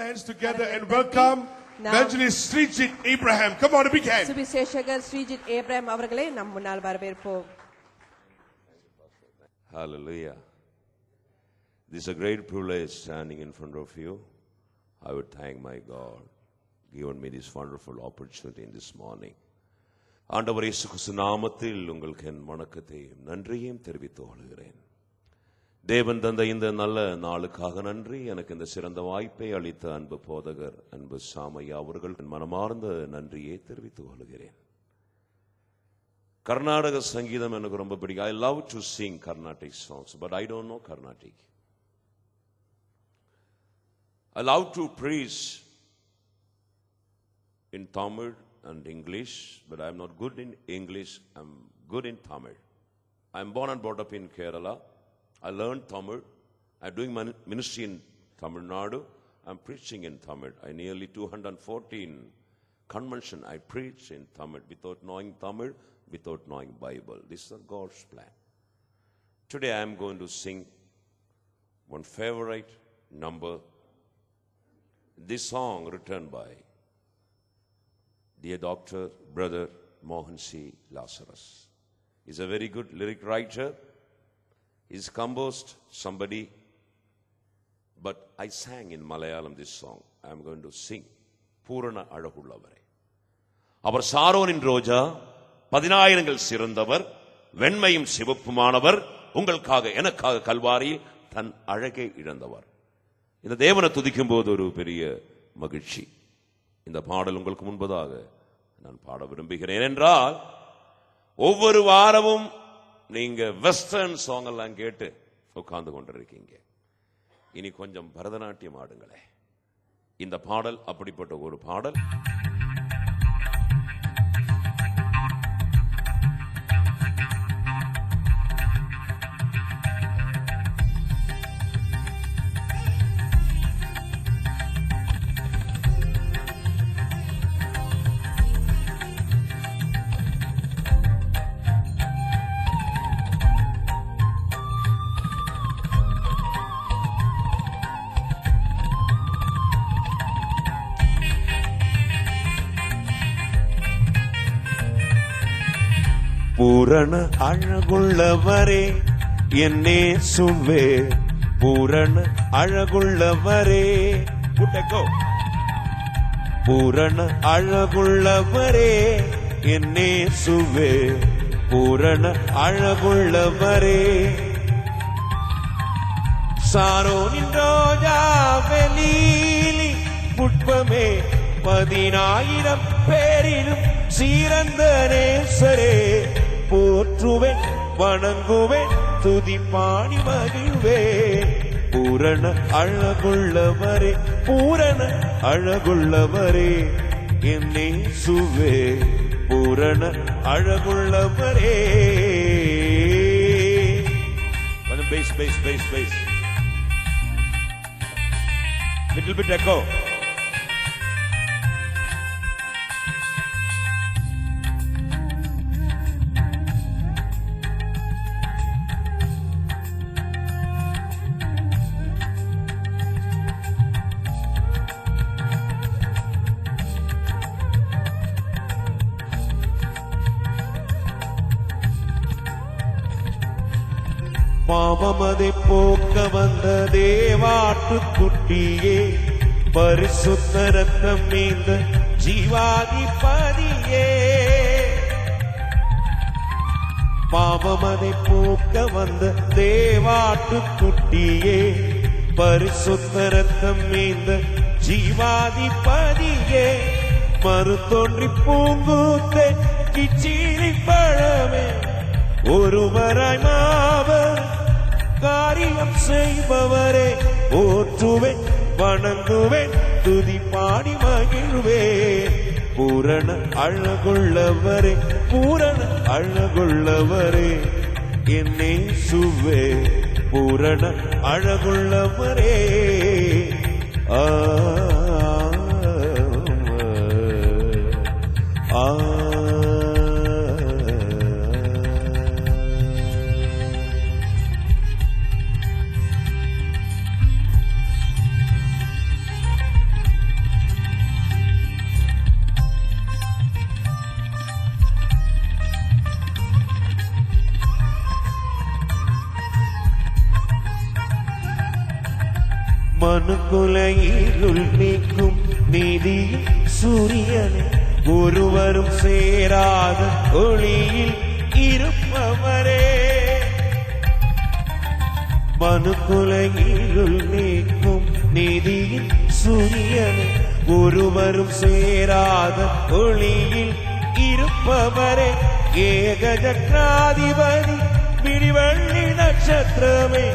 hands together and welcome Evangelist Srijit Abraham. Come on, a big hand. சுவிசேஷகர் Sreejith Abraham அவர்களை நம் முன்னால் வரவேற்போம். Hallelujah. This is a great privilege standing in front of you. I would thank my God given me this wonderful opportunity in this morning. ஆண்டவர் இயேசு கிறிஸ்து நாமத்தில் உங்களுக்கு என் வணக்கத்தையும் நன்றியையும் தெரிவித்துக் கொள்கிறேன். தேவன் தந்த இந்த நல்ல நாளுக்காக நன்றி. எனக்கு இந்த சிறந்த வாய்ப்பை அளித்த அன்பு போதகர் அன்பு சாமையா அவர்கள் மனமார்ந்த நன்றியை தெரிவித்துக் கொள்கிறேன். கர்நாடக சங்கீதம் எனக்கு ரொம்ப பிடிக்கும். I love to sing Carnatic songs, but I don't know Carnatic. I love to preach in Tamil and English, but I am not good in English. I am good in Tamil. I am born and brought up in Kerala. I learned Tamil. I am doing ministry in Tamil Nadu. I am preaching in Tamil. I nearly 214 convention I preach in Tamil without knowing Tamil, without knowing Bible. This is God's plan. Today I am going to sing one favorite number. This song written by dear Dr. Brother Mohan C. Lazarus. He is a very good lyric writer. He is composed somebody, but I sang in Malayalam this song. I am going to sing Purana Azhagulavare. அவர் சாரோனின் ரோஜா, 10000 சிறந்தவர், வெண்மையும் சிவப்புமானவர், உங்களுக்காக எனக்காக கல்வாரியில் தன் அழகை இழந்தவர். இந்த தேவனை துதிக்கும் போது ஒரு பெரிய மகிழ்ச்சி. இந்த பாடல் உங்களுக்கு முன்பதாக நான் பாட விரும்புகிறேன். என்றால் ஒவ்வொரு வாரமும் நீங்க வெஸ்டர்ன் சாங் எல்லாம் கேட்டு உட்கார்ந்து கொண்டிருக்கீங்க. இனி கொஞ்சம் பரதநாட்டியம் ஆடுங்களே. இந்த பாடல் அப்படிப்பட்ட ஒரு பாடல். பூரண அழகுள்ளவரே என்னே சுவே, பூரண அழகுள்ளவரே, பூரண அழகுள்ளவரே என்னே சுவே, பூரண அழகுள்ளவரே, சாரோனின் ரோஜா வெளிலி புட்பமே, 10000 பேரிலும் சீரந்த நேசரே, போற்றுவேன் வணங்குவேன் துதி பாடி மகிழ்வேன். பூரண அழகுள்ளவரே, பூரண அழகுள்ளவரே என்னே சுவே, பூரண அழகுள்ளவரே. Bass, bass, bass, bass. Little bit echo. பாவமதை போக்க வந்த தேவாட்டு குட்டியே, பரிசுத்த ரத்தம் நீந்த ஜீவாதிபதியே, பாவமதை போக்க வந்த தேவாட்டு குட்டியே, பரிசுத்த ரத்தம் நீந்த ஜீவாதிபதியே, மறுதொன்றி பூங்கூத்தே கிச்சிலி பழமே, ஒருவராய் மாவர் காரியம் செய்பவரே, போற்றுவேன் வணங்குவேன் துதி பாடி மகிழ்வேன். பூரண அழகுள்ளவரே, பூரண அழகுள்ளவரே என்னே சுவே, பூரண அழகுள்ளவரே. ஆ ஆ மனுக்குலையிருள் நீக்கும் நீதியின் சூரியனே, ஒருவரும் சேராத ஒளியில் இருப்பவரே. மனுக்குலையிருள் நீக்கும் நீதியின் சூரியனே, ஒருவரும் சேராத ஒளியில் இருப்பவரே. ஏகஜக்ராதிபதி விடிவள்ளி நட்சத்திரமே,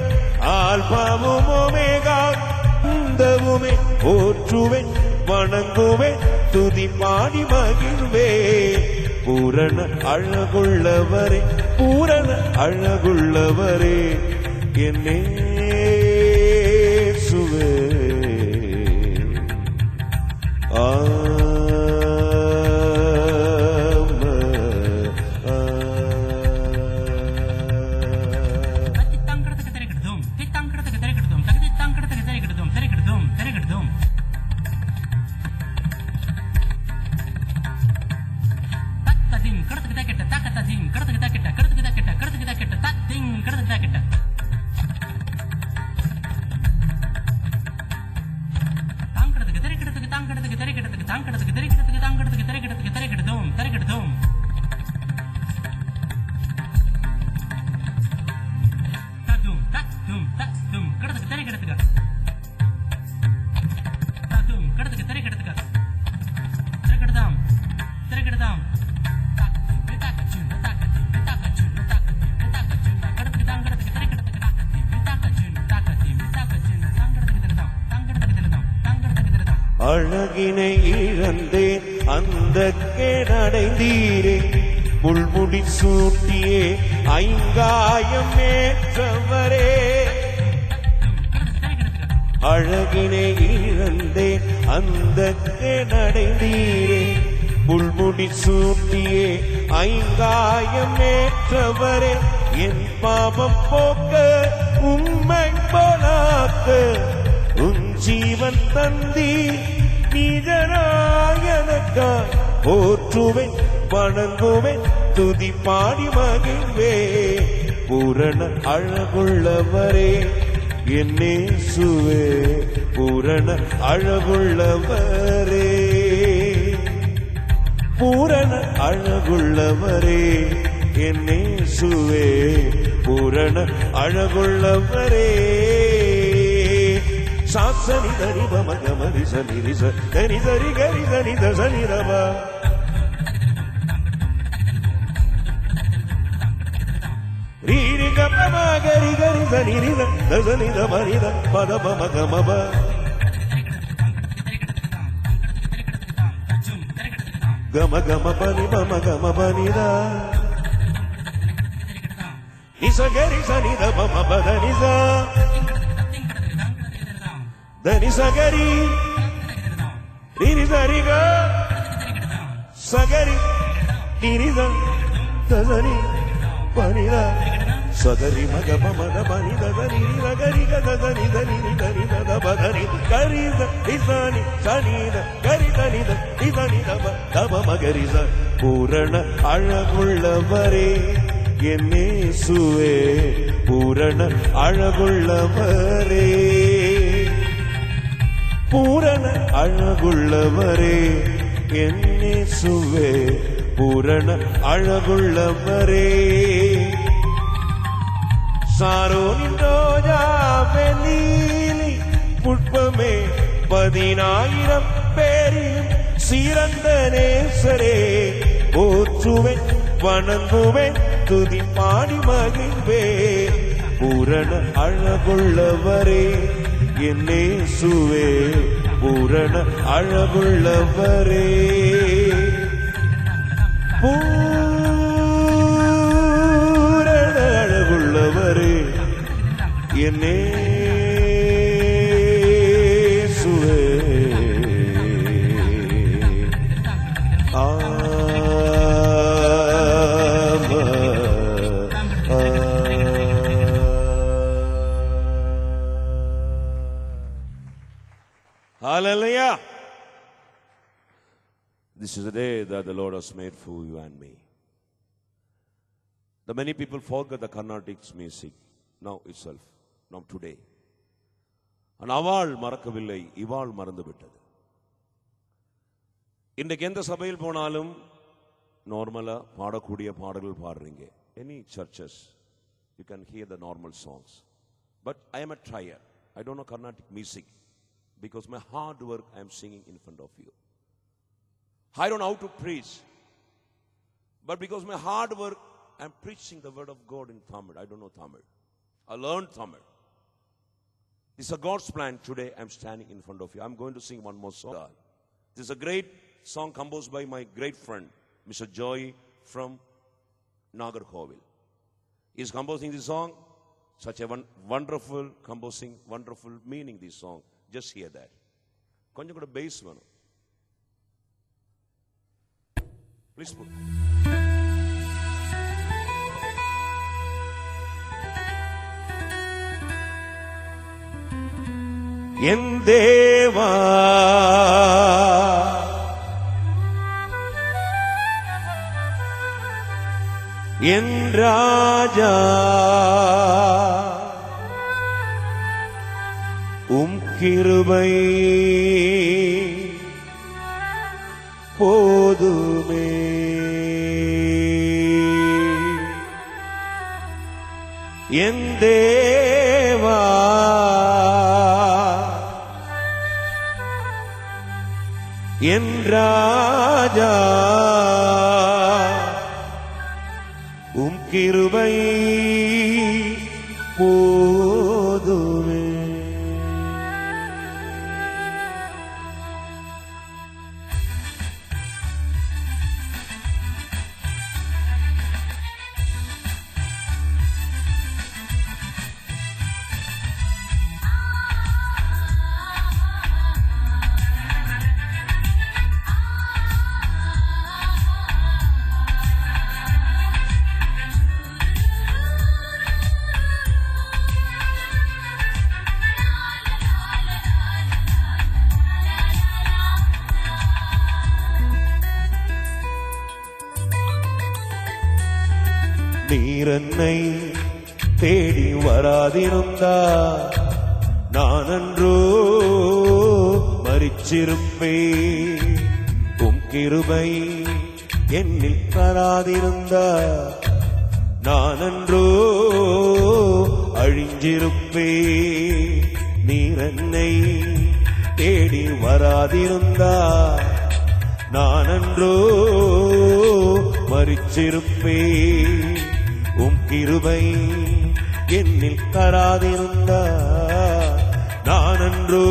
ஆல்பாவும் ஒமேகா உந்தவுமே, போற்றுவேன் வணங்குவேன் துதி பாடி மகிழ்வே. பூரண அழகுள்ளவரே, பூரண அழகுள்ளவரே, என்னே சுவே. அழகினை இழந்தேன் அந்த கேடடைந்தீரே, முள்முடி சூட்டியே ஐங்காயம் ஏற்றவரே. அழகினை இழந்தேன் அந்த கேடடைந்தீரே, முள்முடி சூட்டியே ஐங்காயம் ஏற்றவரே. என் பாவம் போக்க உம்மை போலாக்க உன் ஜீவன் தந்தி நீஜராயனக்கா. போற்றுவேன் வணங்குவேன் துதி பாடி மகிழ்வே. பூரண அழகுள்ளவரே, என்னே சுவே. பூரண அழகுள்ளவரே, பூரண அழகுள்ளவரே, என்னே சுவே. பூரண அழகுள்ளவரே. சாசனி தனி பமகமரி சனி ரிச தனி சரி கரி தனி தசனி ரவா. ரீரி கம கரி கரி சனி ரித தசனி தமரித பத பமகமப. கம கம பனி பம கம பனிதா நிச கரி சனி த பம பத நிசா தனி சகரி நிரிசரிக சகரி நிரித தசரி பனித சகரி மக மத பனித தனி ரகரி கதனி தனி தனி தத பதனி கரித நிசனி சனித கரி தனித நிதனி தப மகரிச. பூரண அழகுள்ளவரே, என்னே சுவே. பூரண அழகுள்ளவரே, பூரண அழகுள்ளவரே, என்னே சுவே. பூரண அழகுள்ளவரே. சாரோனின் ரோஜா வெள்ளீலி புஷ்பமே, 10,000 பேரிலும் சிறந்த நேசரே. போற்றுவேன் வணங்குவேன் துதி பாடி மகிழ்வே. பூரண அழகுள்ளவரே, என்னே சுவே. பூரண அழகுள்ளவரே, பூரண அழகுள்ளவரே, என்னே சுவே. Hallelujah. This is the day that the Lord has made for you and me. The many people forget the Carnatic music now itself, now today. அவள் மறக்கவில்லை, இவாள் மறந்து விட்டது. இன்றைக்கு எந்த சபையில் போனாலும் நார்மலா பாடக்கூடிய பாடல்கள் பாடுறீங்க. Any churches you can hear the normal songs, but I am a trier. I don't know Carnatic music because my hard work I am singing in front of you. I don't know how to preach, but because my hard work I am preaching the word of God in Tamil. I don't know Tamil. I learned Tamil. This is a God's plan. Today I am standing in front of you. I am going to sing one more song. This is a great song composed by my great friend Mr. Joy from Nagarkovil. He is composing this song. Such a wonderful composing, wonderful meaning this song. Just hear that. Konjam kuda bass venu. Please put. என் தேவா என் ராஜா உம் கிருபை போதுமே. என் தேவா என் ராஜா உம் கிருபை போதுமே. நீர் என்னை தேடி வராதிருந்தா நான் அன்றோ மரிச்சிருப்பேன். உம் கிருபை என்னில் தராதிருந்தா நான் அன்றோ அழிஞ்சிருப்பேன். நீர் என்னை தேடி வராதிருந்தா நான் அன்றோ மரிச்சிருப்பேன். உம் கிருபை என்னில் தராதிருந்தா நான் அன்றோ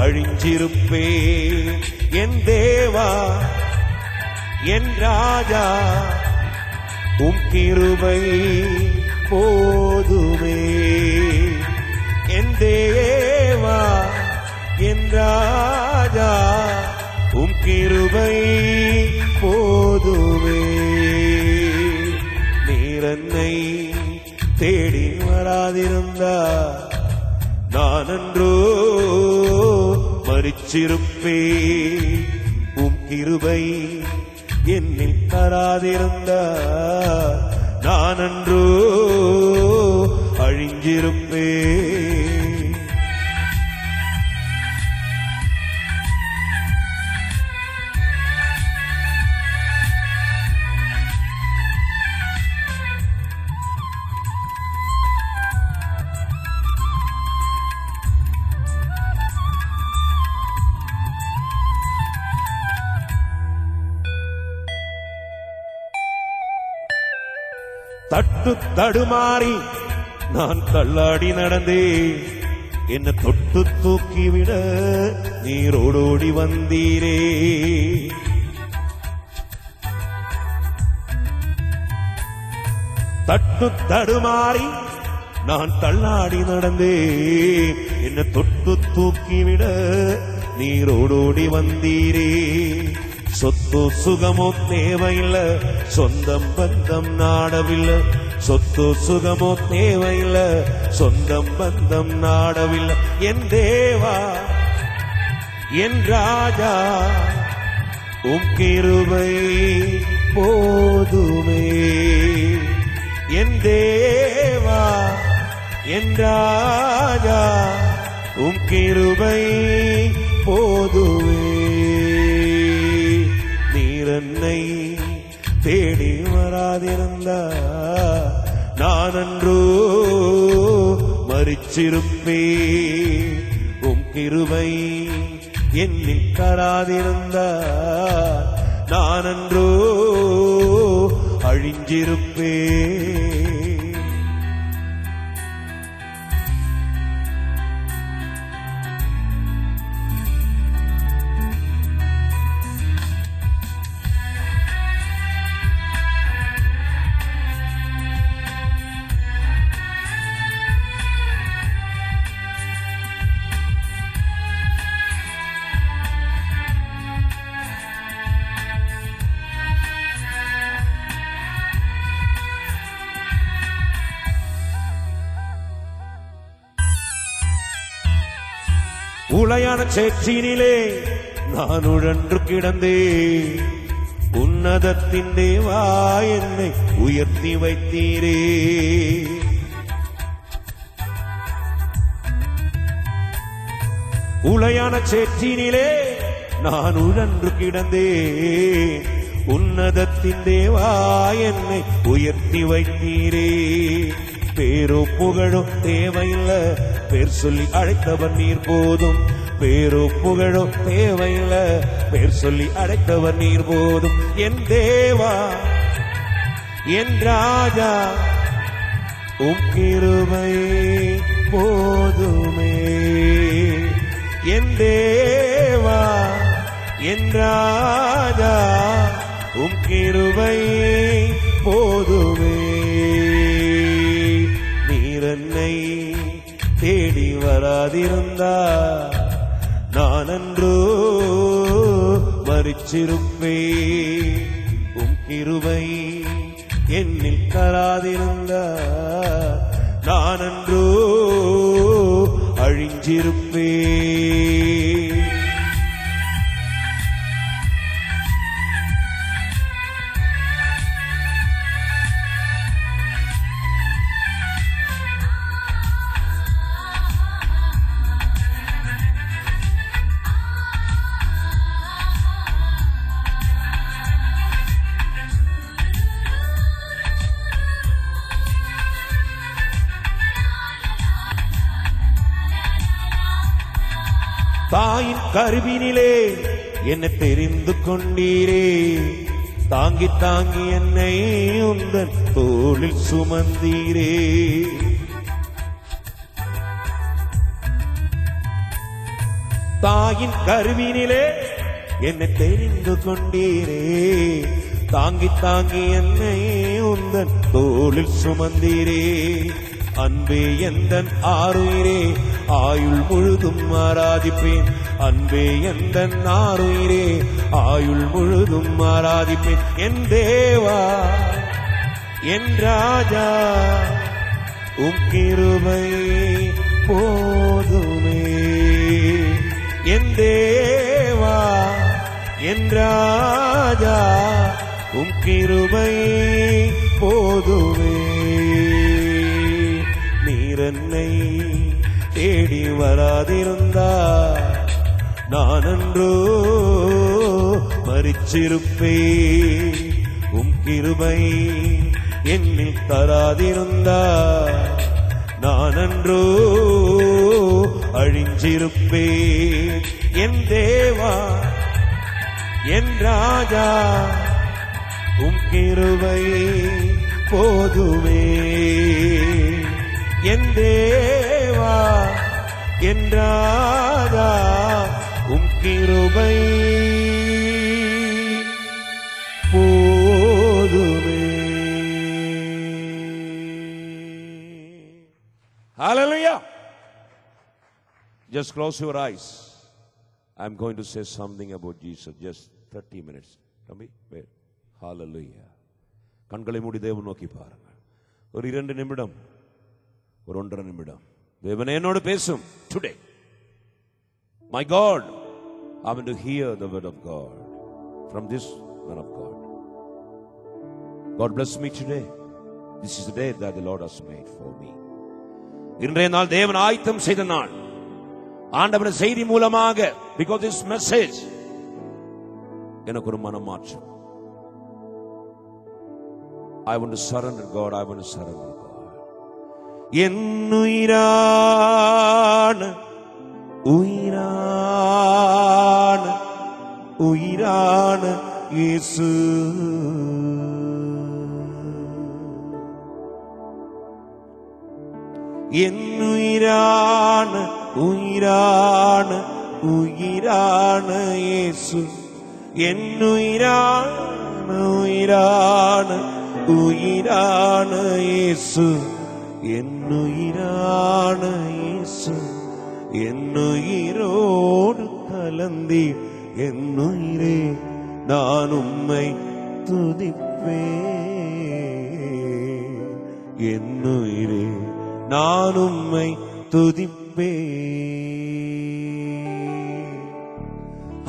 அழிஞ்சிருப்பேன். என் தேவா என் ராஜா உம் கிருபை போதுமே. என் தேவா என் ராஜா உம் கிருபை போதுமே. நீர் என்னை தேடி வராதிருந்தா நான் அன்றோ மரிச்சிருப்பேன். உம் கிருபை என்னில் தராதிருந்தா நான் அன்றோ அழிஞ்சிருப்பேன். தட்டு தடுமாறி நான் தள்ளாடி நடந்தேன். என்ன தொட்டு தூக்கிவிட நீரோடோடி வந்தீரே. தட்டு தடுமாறி நான் தள்ளாடி நடந்தேன். என்ன தொட்டு தூக்கிவிட நீரோடோடி வந்தீரே. சொத்து சுகமோ தேவையில்லை, சொந்தம் பந்தம் நாடவில்லை. சொத்து சுகமோ தேவையில்லை, சொந்தம் பந்தம் நாடவில்லை. என் தேவா என் ராஜா உம் கிருபை போதுமே. என் தேவா என் ராஜா உம் கிருபை போதுமே. நீர் என்னை தேடி வராதிருந்தா நான் அன்றோ மரிச்சிருப்பே. உம் கிருபை என்னில் தராதிருந்தா நான் அன்றோ அழிஞ்சிருப்பே. உளையான சேற்றினிலே நான் உழன்று கிடந்தே. உன்னதத்தின் தேவா என்னை உயர்த்தி வைத்தீரே. உளையான சேற்றினிலே நான் உழன்று கிடந்தே. உன்னதத்தின் தேவா என்னை உயர்த்தி வைத்தீரே. பேரோ புகழோ தேவையில்ல, பேர் சொல்லி அழைத்தவர் நீர் போதும். பேரோ புகழோ தேவையில்ல, பேர் சொல்லி அழைத்தவர் நீர் போதும். என் தேவா என் ராஜா உம் கிருபை போதுமே. என் தேவா என் ராஜா உம் கிருபை போதுமே. என்னை தேடி வராதிருந்தா நான் அன்றோ மரிச்சிருப்பே. உம் கிருபை என்னில் தராதிருந்தா நான் அன்றோ அழிஞ்சிருப்பே. தாயின் கருவினிலே என்னை தெரிந்து கொண்டீரே. தாங்கி தாங்கி என்னை உந்தன் தோளில் சுமந்தீரே. தாயின் கருவினிலே என்னை தெரிந்து கொண்டீரே. தாங்கி தாங்கி என்னை உந்தன் தோளில் சுமந்தீரே. அன்பே எந்தன் ஆருயிரே ஆயுள் முழுதும் ஆராதிப்பேன். அன்பே எந்தன் ஆருயிரே ஆயுள் முழுதும் ஆராதிப்பேன். என் தேவா என் ராஜா உம் கிருபை போதுமே. என் தேவா என் ராஜா உம் கிருபை போதுமே. என்னை தேடி வராதிருந்தா நான் அன்றோ மரிச்சிருப்பே. உம் கிருபை என்னில் தராதிருந்தா நான் அன்றோ அழிஞ்சிருப்பே. என் தேவா என் ராஜா உம் கிருபை போதுமே. என் தேவா என் ராஜா உம் கிருபை போதுமே. Hallelujah. Just close your eyes. I'm going to say something about Jesus. Just 30 minutes. Tommy, wait. Hallelujah. கண்களை மூடி தேவன் நோக்கி பாருங்க. ஒரு 2 நிமிடம், ஒரு 1.5 நிமிடம் தேவன் என்னோடு பேசும். Today, my God, I want to hear the word of God from this man of God. God bless me today. This is the day that the Lord has made for me. இன்றைய நாள் தேவன் ஆயத்தம் செய்த நாள். ஆண்டவரின் செய்தி மூலமாக, because this message, எனக்கு ஒரு மனமாற்றம். I want to surrender God. I want to surrender God. என்னுயிரான உயிரான உயிரான இயேசு, என்னுயிரான உயிரான உயிரான இயேசு, என்னுயிரான உயிரான உயிரான இயேசு, என்னுயிரான இயேசு, என்னுயிரோடு கலந்தி என்னுயிரே நான் உம்மை துதிப்பேன், என்னுயிரே நான் உம்மை துதிப்பேன்.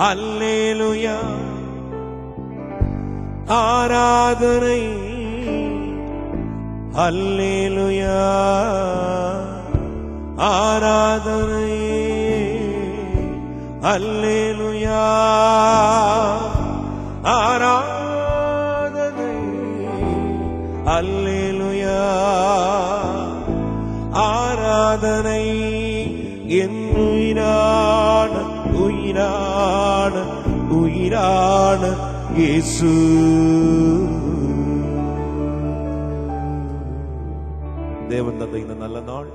அல்லேலூயா, ஆராதனை, அல்லேலூயா, ஆராதனை, அல்லேலூயா, ஆராதனை, அல்லேலூயா, ஆராதனை, என் உயிரான உயிரான உயிரான இயேசு. தேவன் தந்த இந்த நல்ல நாள்,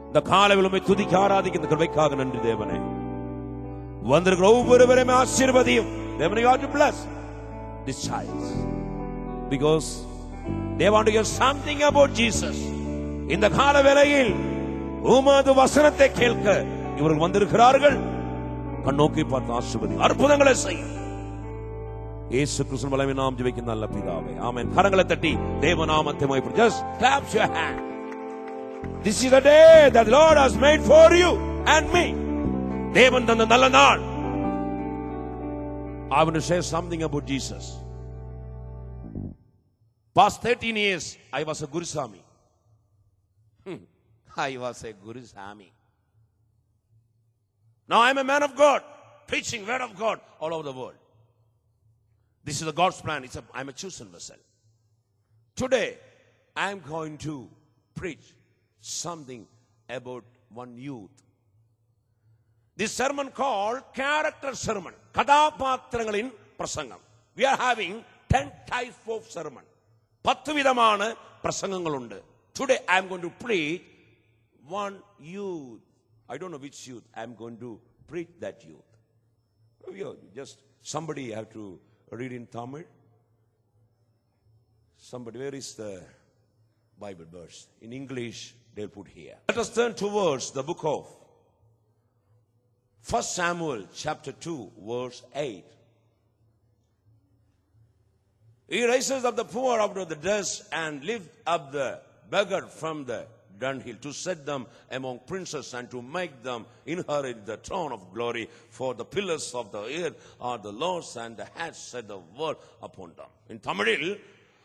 இந்த காலையில் உம்மை துதிக்க ஆராதிக்க இந்த கிருபைக்காக நன்றி தேவனே. வந்திருக்கிற ஒவ்வொருவரையும் ஆசீர்வதியும் தேவனே. You are to bless this child because they want to hear something about Jesus. இந்த கால வேளையில் உமது வசனத்தை கேட்க இவர்கள் வந்திருக்கிறார்கள். கண்ணோக்கி பார்த்து ஆசீர்வதி, அற்புதங்களை செய்யும். இயேசு கிறிஸ்துவின் வல்லமையின் நாமத்தில் ஜெபிக்கிறேன் நல்ல பிதாவே, ஆமென். கரங்களை தட்டி தேவ நாமத்தை மகிமைப்படுத்து. Just clap your hand. This is the day that the Lord has made for you and me. தேவன் தந்த நல்ல நாள். I want to say something about Jesus. Past 13 years I was a Gurusami. I was a Gurusami. Now I am a man of God, preaching word of God all over the world. This is the God's plan. I am a chosen vessel. Today I am going to preach something about one youth. This sermon called character sermon. கதாபாத்திரங்களின் பிரசங்கம். We are having 10 types of sermon. 10 விதமான பிரசங்கங்கள் உண்டு. Today I am going to preach one youth. I don't know which youth. I am going to preach that youth. Just somebody have to read in Tamil. Somebody, where is the Bible verse? In English, they'll put here. Let us turn towards the book of 1 Samuel chapter 2 verse 8. He raises up the poor out of the dust and lift up the beggar from the dunghill, to set them among princes and to make them inherit the throne of glory. For the pillars of the earth are the Lord's, and the has set the word upon them. In தமிழில்,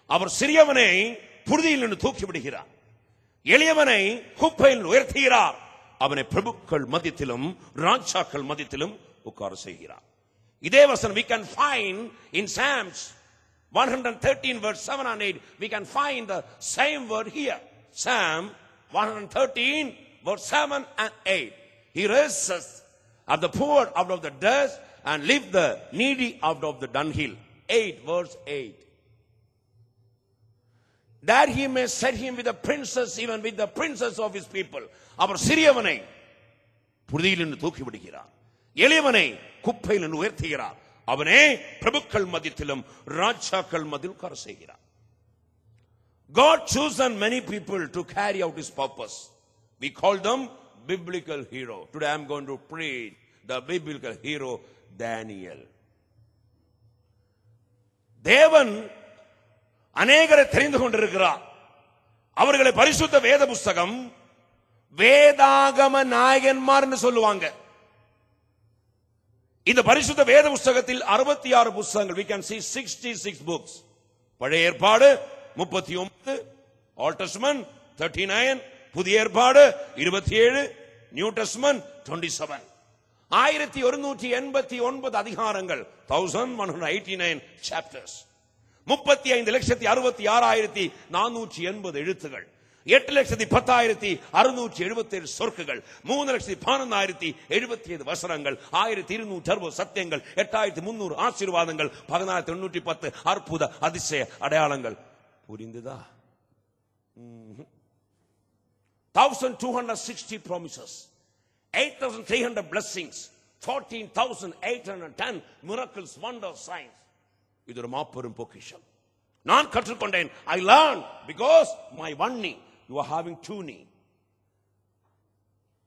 அவர் சிறியவனை புழுதியில் நின்று தூக்கி விடுகிறார், எளியவனை குப்பையில் உயர்த்துகிறார், அவனை பிரபுக்கள் மத்தியிலும் ராஜாக்கள் மத்தியிலும் உட்கார செய்கிறார். இதே வசனம் we can find in Psalms 113 verse 7 and 8. We can find the same word here. Psalm 113 verse 7 and 8. He raises up the poor out of the dust and lift the needy out of the dunghill. 8 verse 8. That he may set him with the princes, even with the princes of his people. அவர் சிறியவனை புழுதியில் நின்று தூக்கி விடுகிறார், எளியவனை குப்பையில் நின்று உயர்த்துகிறார், அவனே பிரபுக்கள் மத்தியிலும் ராஜாக்கள் மத்தியில் உட்கார செய்கிறார். God chosen many people to carry out his purpose. We call them biblical hero. Today I am going to preach the biblical hero Daniel. தேவன் அநேகரை தெரிந்து கொண்டிருக்கிறார். அவர்களை பரிசுத்த வேத புஸ்தகம் வேதாகம நாயகன்மார் என்று சொல்லுவாங்க. இந்த பரிசுத்த வேத புஸ்தகத்தில் 66 புத்தகங்கள். We can see 66 books. பழைய ஏற்பாடு 39, Old Testament 39, புதிய ஏற்பாடு 27, நியூ டெஸ்டமென்ட் 27. 1189 அதிகாரங்கள், 1189 chapters. 35,66,480 எழுத்துகள், 8,10,677 சொற்கள், 3,11,077 வசனங்கள், 1,260 சத்தியங்கள், 8,300 ஆசீர்வாதங்கள், 16,910 அற்புத அதிசய அடையாளங்கள். புரிந்ததா? 1,260 promises, 8,300 blessings, 14,810 miracles, wonders, signs. இது ஒரு மாபெரும் பொக்கிஷம். நான் கற்றுக்கொண்டேன். I learned because my one knee, you are having two knee,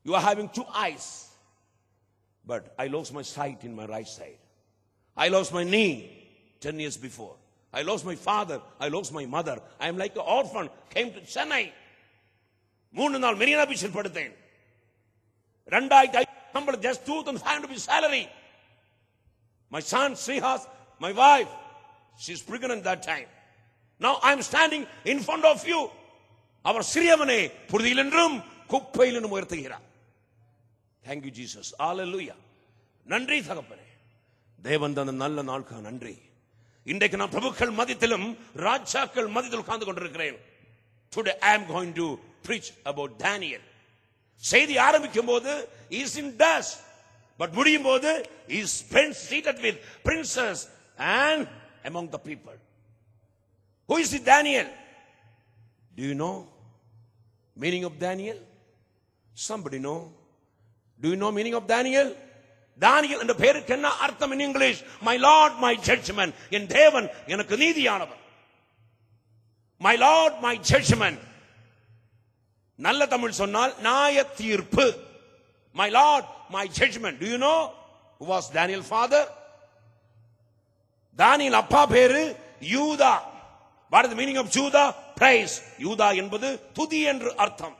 you are having two eyes, but I lost my sight in my right side. I lost my knee 10 years before. I lost my father, I lost my mother. I am like an orphan, came to Chennai. 3 நாள் மெரினா பீச்சில் படுத்தேன். 2,000 சம்பளம், just 2,500 rupees salary. My son Srihas, my wife, she's pregnant that time. Now I am standing in front of you. அவர் சிறியவனே புழுதியில் என்றும் குப்பையில் என்றும் உயர்த்துகிறார். Thank you Jesus. Hallelujah. நன்றி தகப்பனே. தேவன் தந்த நல்ல நாளுக்கு நன்றி. இன்றைக்கு நான் பிரபுக்கள் மத்தியிலும் ராஜாக்கள் மத்தியிலும் உட்கார்ந்து கொண்டிருக்கிறேன். Today I am going to preach about Daniel. செய்தி ஆரம்பிக்கும் போது he is in dust, but முடியும் போது he is seated with princes and among the people. Who is it? Daniel. Do you know meaning of Daniel? Somebody know? Do you know meaning of Daniel? Daniel என்ற பெயருக்கு என்ன அர்த்தம் in English? My Lord, my judgment. என் தேவன் எனக்கு நீதியானவர். My Lord, my judgment. நல்ல தமிழ் சொன்னால் நியாய தீர்ப்பு. My Lord, my judgment. Do you know who was Daniel's father? தானியேல் அப்பா பேரு யூதா. What is the meaning of Judah? Praise. யூதா என்பது துதி என்று அர்த்தம்.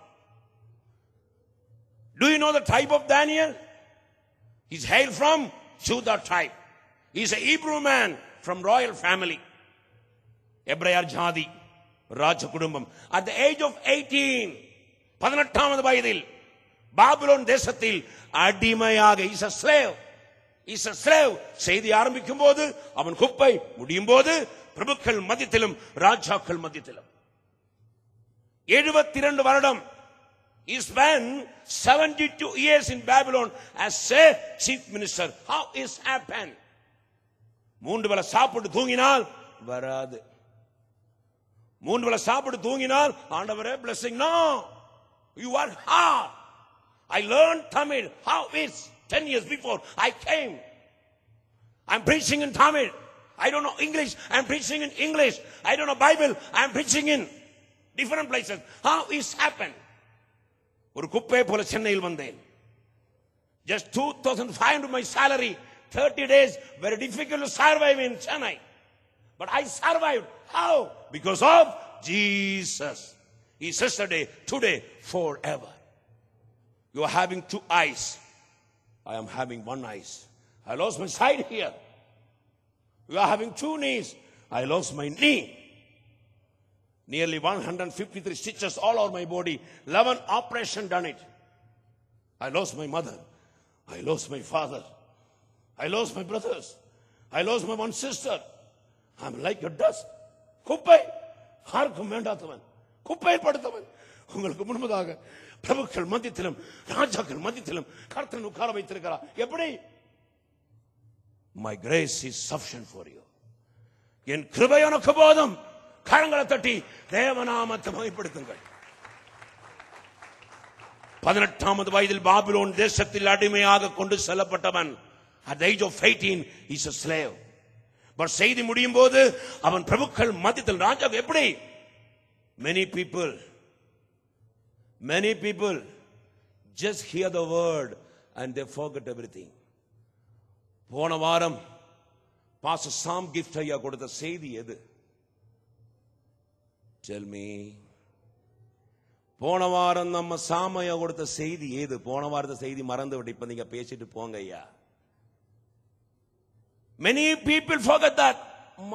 Do you know the tribe of Daniel? He is hailed from Judah tribe. He is a Hebrew man from royal family. எபிரேயர் ஜாதி, ராஜ குடும்பம். At the age of 18, 18வது வயதில் Babylon தேசத்தில் அடிமையாக, is a slave. Is a slave. செய்தி ஆரம்பிக்கும் போது அவன் குப்பை, முடியும் போது பிரபுக்கள் மத்தியிலும் ராஜாக்கள் மத்தியிலும் 72 வருடம். He spent 72 years in Babylon as a chief minister. How is happen? 3 வேளை சாப்பிட்டு தூங்கினால் வராது. 3 வேளை சாப்பிட்டு தூங்கினால் ஆண்டவரே blessing. No, you are hard. I learned Tamil. How is 10 years before I came? I'm preaching in Tamil. I don't know English. I'm preaching in English. I don't know Bible. I'm preaching in different places. How is happen? ஒரு குப்பை போல சென்னையில் வந்தேன். Just 2,500 my salary. 30 days very difficult to survive in Chennai. But I survived. How? Because of Jesus. He is yesterday, today, forever. You are having 2 eyes. I am having 1 eye. I lost my sight here. You are having 2 knees. I lost my knee. Nearly 153 stitches all over my body. 11 operation done it. I lost my mother. I lost my father. I lost my brothers. I lost my one sister. I'm like a dust. குப்பை. யாருக்கும் வேண்டாதவன், குப்பை படுத்தவன். உங்களுக்கு முன்பதாக பிரபுக்கள் மத்தியிலும் ராஜாக்கள் மத்தியிலும் கர்த்தர் உட்கார வைத்திருக்கிறார். எப்படி? My grace is sufficient for you. என் கிருபை உனக்கு போதும். கரங்களை தட்டி தேவநாமத்தை மகிமைப்படுத்துங்கள். 18வது வயதில் பாபிலோன் தேசத்தில் அடிமையாக கொண்டு செல்லப்பட்டவன். At the age of 18 he is a slave. But செய்தி முடியும் போது அவன் பிரபுக்கள் மத்தியில் ராஜா. எப்படி? Many people just hear the word and they forget everything. போன வாரம் பாஸ்டர் சாம் கிஃப்ட் ஐயா கொடுத்த செய்தி எது? Tell me. போன வாரம் நம்ம சாமையா கொடுத்த செய்தி ஏது? போன வாரத்தை செய்தி மறந்து விட்டு இப்ப நீங்க பேசிட்டு போங்க ஐயா. Many people forget that.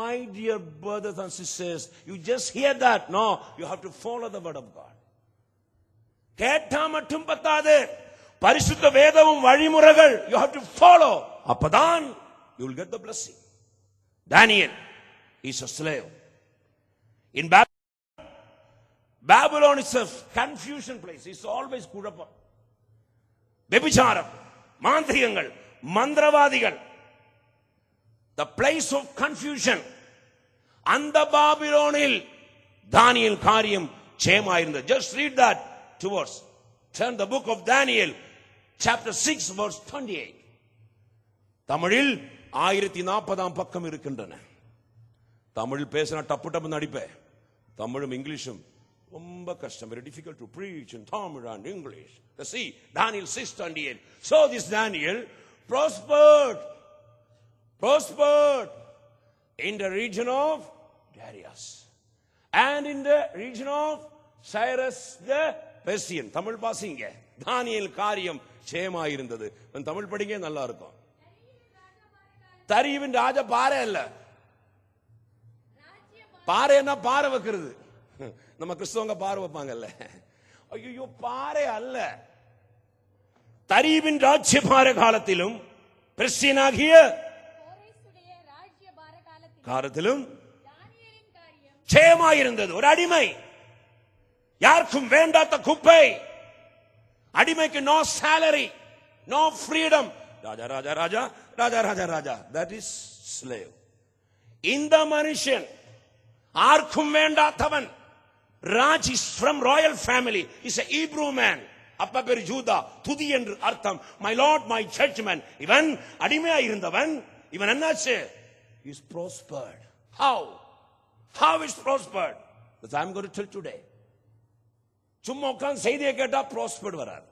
My dear brothers and sisters, you just hear that. No, you have to follow the word of God. கேட்டா மட்டும் பத்தாது, பரிசுத்த வேதமும் வழிமுறைகள் you have to follow. அப்பதான் you will get the blessing. Daniel is a slave in Babylon is a confusion place. It's always குழப்பம், விபச்சாரம், மாந்திரிகங்கள், மந்திரவாதிகள், the place of confusion. அந்த பாபிலோனில் தானியேல் காரியம் ஜெயமாயிருந்தது. Just read that towards. Turn the book of Daniel chapter 6 verse 28. தமிழில் 1040 பக்கம் இருக்கின்றன. தமிழ் பேசினா டப்பு டப்பு நடிப்பேன். தமிழும் இங்கிலீஷும் ரொம்ப கஷ்டம். Very difficult to preach in Tamil and English. See, Daniel 6:28. So this Daniel prospered in the region of Darius and in the region of Cyrus the Persian. Tamil பாசிங்க. தானியேல் காரியம் ஜெயமாயிருந்தது. தமிழ் படிங்க நல்லா இருக்கும். தரியுவின் ராஜா பாறை அல்ல. பாறைன்னா பாறை வைக்கிறது. நம்ம கிறிஸ்தவங்க பாறை வைப்பாங்கல்ல. ஐயோ பாறை அல்ல. தரியுவின் ராஜ்ய பாறை காலத்திலும் பெர்சியனாகிய காலத்திலும் ஜெயமாயிருந்தது. ஒரு அடிமை, யாருக்கும் வேண்டாத குப்பை, அடிமைக்கு நோ salary, no freedom. ராஜா ராஜா ராஜா ராஜா ராஜா ராஜா, that is slave. இந்த மனுஷன் யாருக்கும் வேண்டாதவன். Raj is from royal family, is a Hebrew man. அப்பா பேரு யூதா, துதி என்று அர்த்தம். My lord, my judgment. இவன் அடிமையா இருந்தவன். இவன் என்னாச்சு? Is prospered. How is prospered? That I am going to tell today. சும்மா உட்கார்ந்து செய்தியை கேட்டா prospered வராது.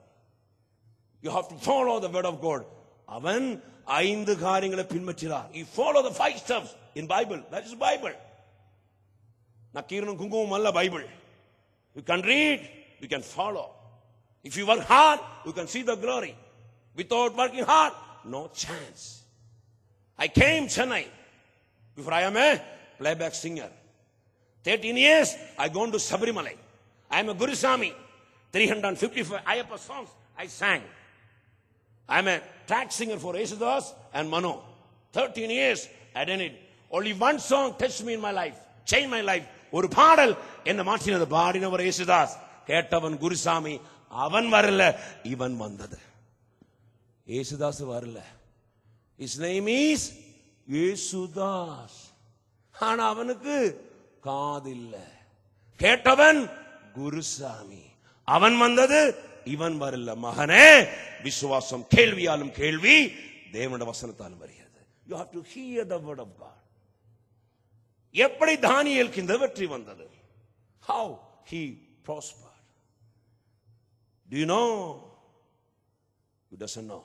You have to follow the word of God. அவன் 5 காரியங்களை பின்பற்றினார். He follow the 5 steps in Bible. That is Bible. நக்கீரனும் குங்குமம் அல்ல Bible. You can read, you can follow. If you work hard, you can see the glory. Without working hard, no chance. I came Chennai before I am a playback singer. 13 years I gone to Sabarimalai. I am a Gurusami. 355 Ayappa songs I sang. I am a track singer for Yesudas and Mano. 13 years I did it. Only one song touched me in my life, changed my life. ஒரு பாடல் என்ன மாற்றினது. பாடினவர் இயேசுதாஸ், கேட்டவன் குருசாமி. அவன் வரல, இவன் வந்தது. இயேசுதாஸ் வரல. His name is Yesudas. ஆனா அவனுக்கு காதில்ல. கேட்டவன் குருசாமி. அவன் வந்தது, இவன் வரல. மகனே, விசுவாசம் கேள்வியாலும் கேள்வி தேவனுடைய வசனத்தாலும் வருகிறது. You have to hear the word of God. எப்படி தானியேலுக்கு இந்த வெற்றி வந்தது? How he prospered. Do you know? Who doesn't know?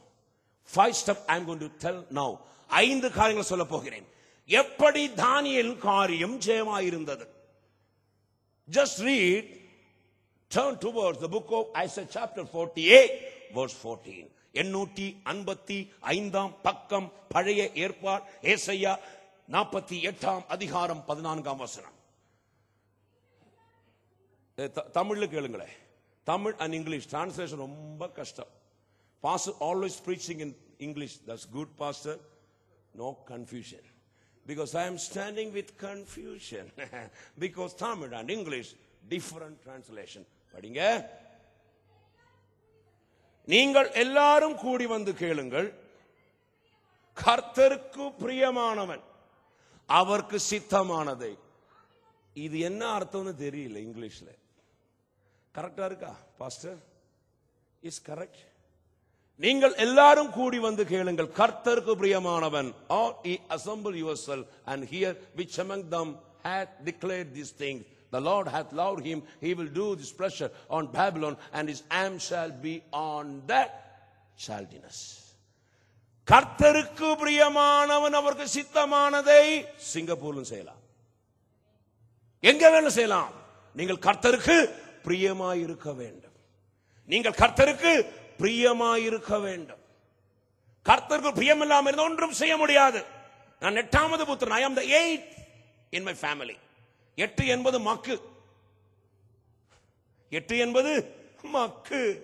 5 steps I am going to tell now. 5 காரியங்களை சொல்ல போகிறேன். எப்படி தானியேல் காரியம் ஜெயமாயிருந்தது. Just read, turn towards the book of Isaiah chapter 48 verse 14. 855 பக்கம் பழைய ஏற்பாடு, ஏசாயா 48 அதிகாரம் 14 வசனம். தமிழ்ல கேளுங்களே. Tamil and English translation ரொம்ப கஷ்டம். Pastor always preaching in English. That's good, pastor. No confusion. Because I am standing with confusion. Because Tamil and English different translation. படிங்க. நீங்கள் எல்லாரும் கூடி வந்து கேளுங்கள். கர்த்தருக்கு பிரியமானவன் அவருக்கு சித்தமானதை. இது என்ன அர்த்தம்னு தெரியல இங்கிலீஷ்ல. கரெக்டா இருக்கா பாஸ்டர்? Is correct. நீங்கள் எல்லாரும் கூடி வந்து கேளுங்கள், கர்த்தருக்கு பிரியமானவன். All ye assemble yourself and hear which among them hath declared these things. The Lord hath loved him, he will do this pleasure on Babylon, and his arm shall be on that Chaldeans. கர்த்தருக்கு பிரியமானவன் அவருக்கு சித்தமானதை சிங்கப்பூர்ல செய்யலாம், எங்க வேணாலும் செய்யலாம். நீங்கள் கர்த்தருக்கு பிரியமாயிருக்க வேண்டும். நீங்கள் கர்த்தருக்கு பிரியமாயிருக்க வேண்டும். கர்த்தருக்கு பிரியம் இல்லாமல் இருந்தால் ஒன்றும் செய்ய முடியாது. நான் 8வது புத்திரன். I am the 8th in my family. 8 என்பது மக்கு. 8 என்பது Makku.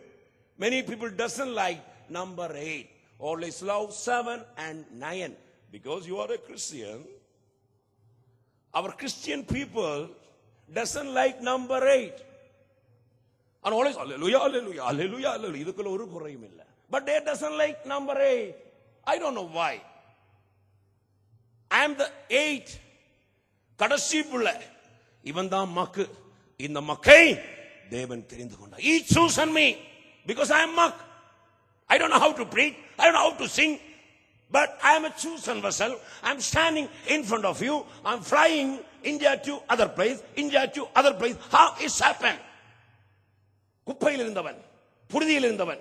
Many people doesn't like number 8. Always love 7 and 9. Because you are a Christian. Our Christian people doesn't like number 8. And always hallelujah, hallelujah, hallelujah, hallelujah. Idukkulla oru kurayum illa. But they doesn't like number 8. I don't know why. I am the 8. Kadasi pulla. Ivan da makku. In the makkai devan therindu konda. He chosen me because I am mak. I don't know how to preach. I don't know how to sing. But I am a chosen vessel. I am standing in front of you. I am flying India to other place. India to other place. How is happened? குப்பையில் இருந்தவன், புழுதியில் இருந்தவன்,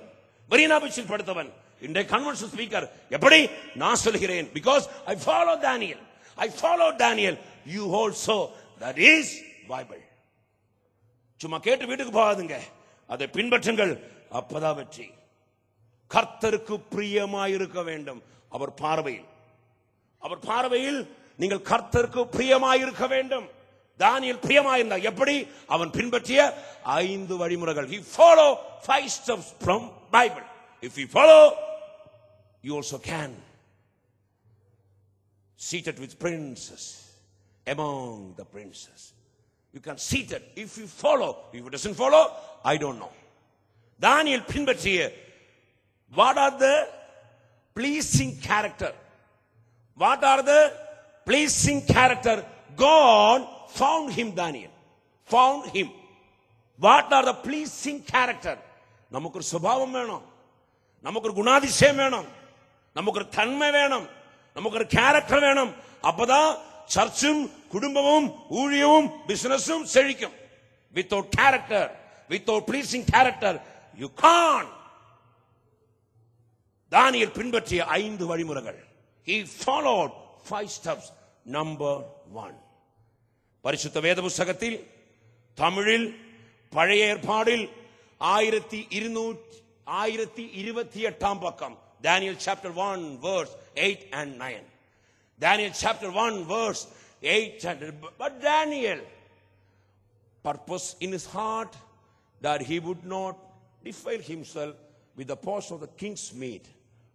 Marina பீச்சில் படுத்தவன், இன்றைய convention speaker. எப்படி? நான் சொல்கிறேன். Because I follow Daniel. I follow Daniel. You also. That is Bible. சும்மா கேட்டு வீட்டுக்கு போகாதுங்க. அதை பின்பற்றுங்கள். அப்பதான் வெற்றி. கர்த்தருக்கு பிரியமாயிருக்க வேண்டும். அவர் பார்வையில் நீங்கள் கர்த்தருக்கு பிரியமாயிருக்க வேண்டும். தானியேல் பிரியமாயிருந்தார். எப்படி? அவன் பின்பற்றிய 5 வழிமுறைகள். He follow 5 steps from Bible. If you follow, you also can. Seated with princes, among the princes. You can seat it if you follow. If it doesn't follow, I don't know. தானியேல் பின்பற்றிய what are the pleasing character? What are the pleasing character? God found him, Daniel. Found him. What are the pleasing character? நமக்கு ஒரு சுபாவம் வேணும். நமக்கு ஒரு குணாதிசயம் வேணும். நமக்கு ஒரு தன்மை வேணும். நமக்கு ஒரு கேரக்டர் வேணும். அப்பதான் சர்ச்சும் குடும்பமும் ஊழியமும் பிசினஸும் செழிக்கும். Without character, without pleasing character, you can't. தானியேல் பின்பற்றிய 5 வழிமுறைகள். He followed 5 steps. Number 1. பரிசுத்த வேத புத்தகத்தில் தமிழில் பழைய ஏற்பாடில் 1228 பக்கம். Daniel chapter 1 verse 8 and 9. Daniel chapter 1 verse 8 and 9. But Daniel purpose in his heart that he would not defile himself with the portion of the king's meat,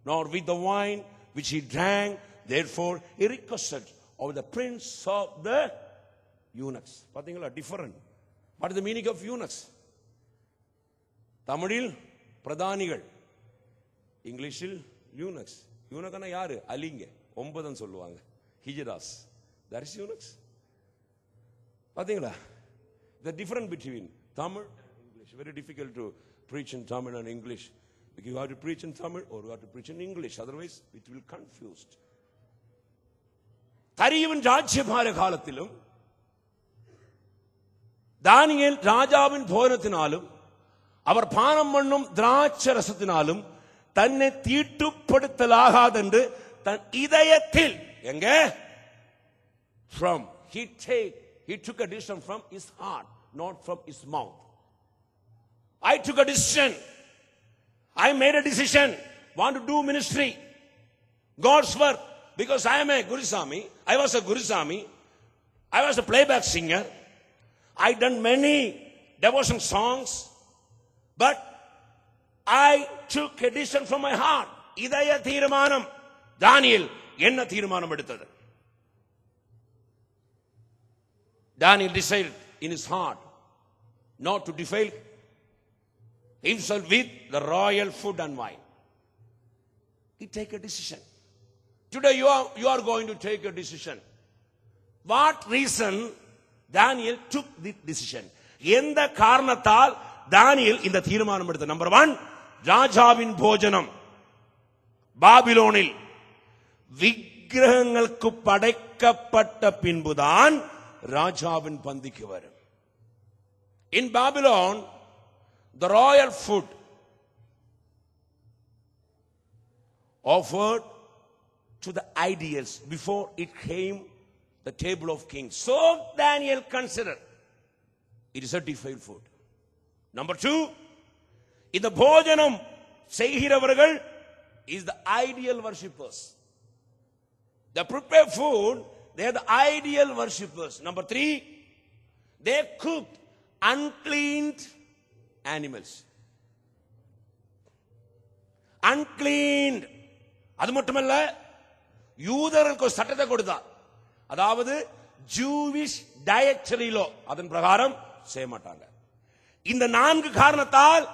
nor with the wine which he drank. Therefore he requested of the prince of the eunuchs. பாத்தீங்களா? different. What is the meaning of eunuchs? தமிழில் பிரதானிகள், இங்கிலீஷில் eunuchs. eunuchனா யாரு? அலிங்க, 9 சொல்லுவாங்க. ஹிஜ்ராஸ். that is eunuchs. பாத்தீங்களா? the difference between Tamil and English. Very difficult to preach in Tamil and English. Because you have to preach in Tamil or you have to preach in English. Otherwise it will confused. தரியுவின் ராஜ்யபார காலத்திலும் தானியேல் ராஜாவின் போஜனத்தினாலும் அவர் பானம் பண்ணும் திராட்சை ரசத்தினாலும் தன்னை தீட்டுப்படுத்தலாகாதென்று தன் இதயத்தில் எங்க from he took a decision from his heart, not from his mouth. I took a decision. I made a decision. Want to do ministry, God's work, because I am a Gurusami. I was a Gurusami. I was a playback singer. I done many devotion songs, but I took a decision from my heart. இதய தீர்மானம். தானியேல் என்ன தீர்மானம் எடுத்தது? Daniel decided in his heart not to defile himself with the royal food and wine. He take a decision. Today you are going to take a decision. What reason Daniel took this decision? எந்த காரணத்தால் தானியேல் இந்த தீர்மானம் எடுத்த? Number 1, ராஜாவின் போஜனம். பாபிலோனில் விக்கிரகங்களுக்கு படைக்கப்பட்ட பின்புதான் ராஜாவின் பந்திக்கு வரும். In Babylon, the royal food offered to the idols before it came the table of kings. So Daniel considered it is a defiled food. Number 2, இந்த போஜனம் செய்கிறவர்கள் is the ideal worshippers. They prepare food, they are the ideal worshippers. Number 3, they cooked unclean animals. unclean. அது மட்டுமல்ல, யூதர்களுக்கு ஒரு சட்டத்தை கொடுத்தார். அதாவது ஜூவிஷ் டயட்டரி லா, அதன் பிரகாரம் செய்ய மாட்டாங்க. இந்த 4 காரணத்தால்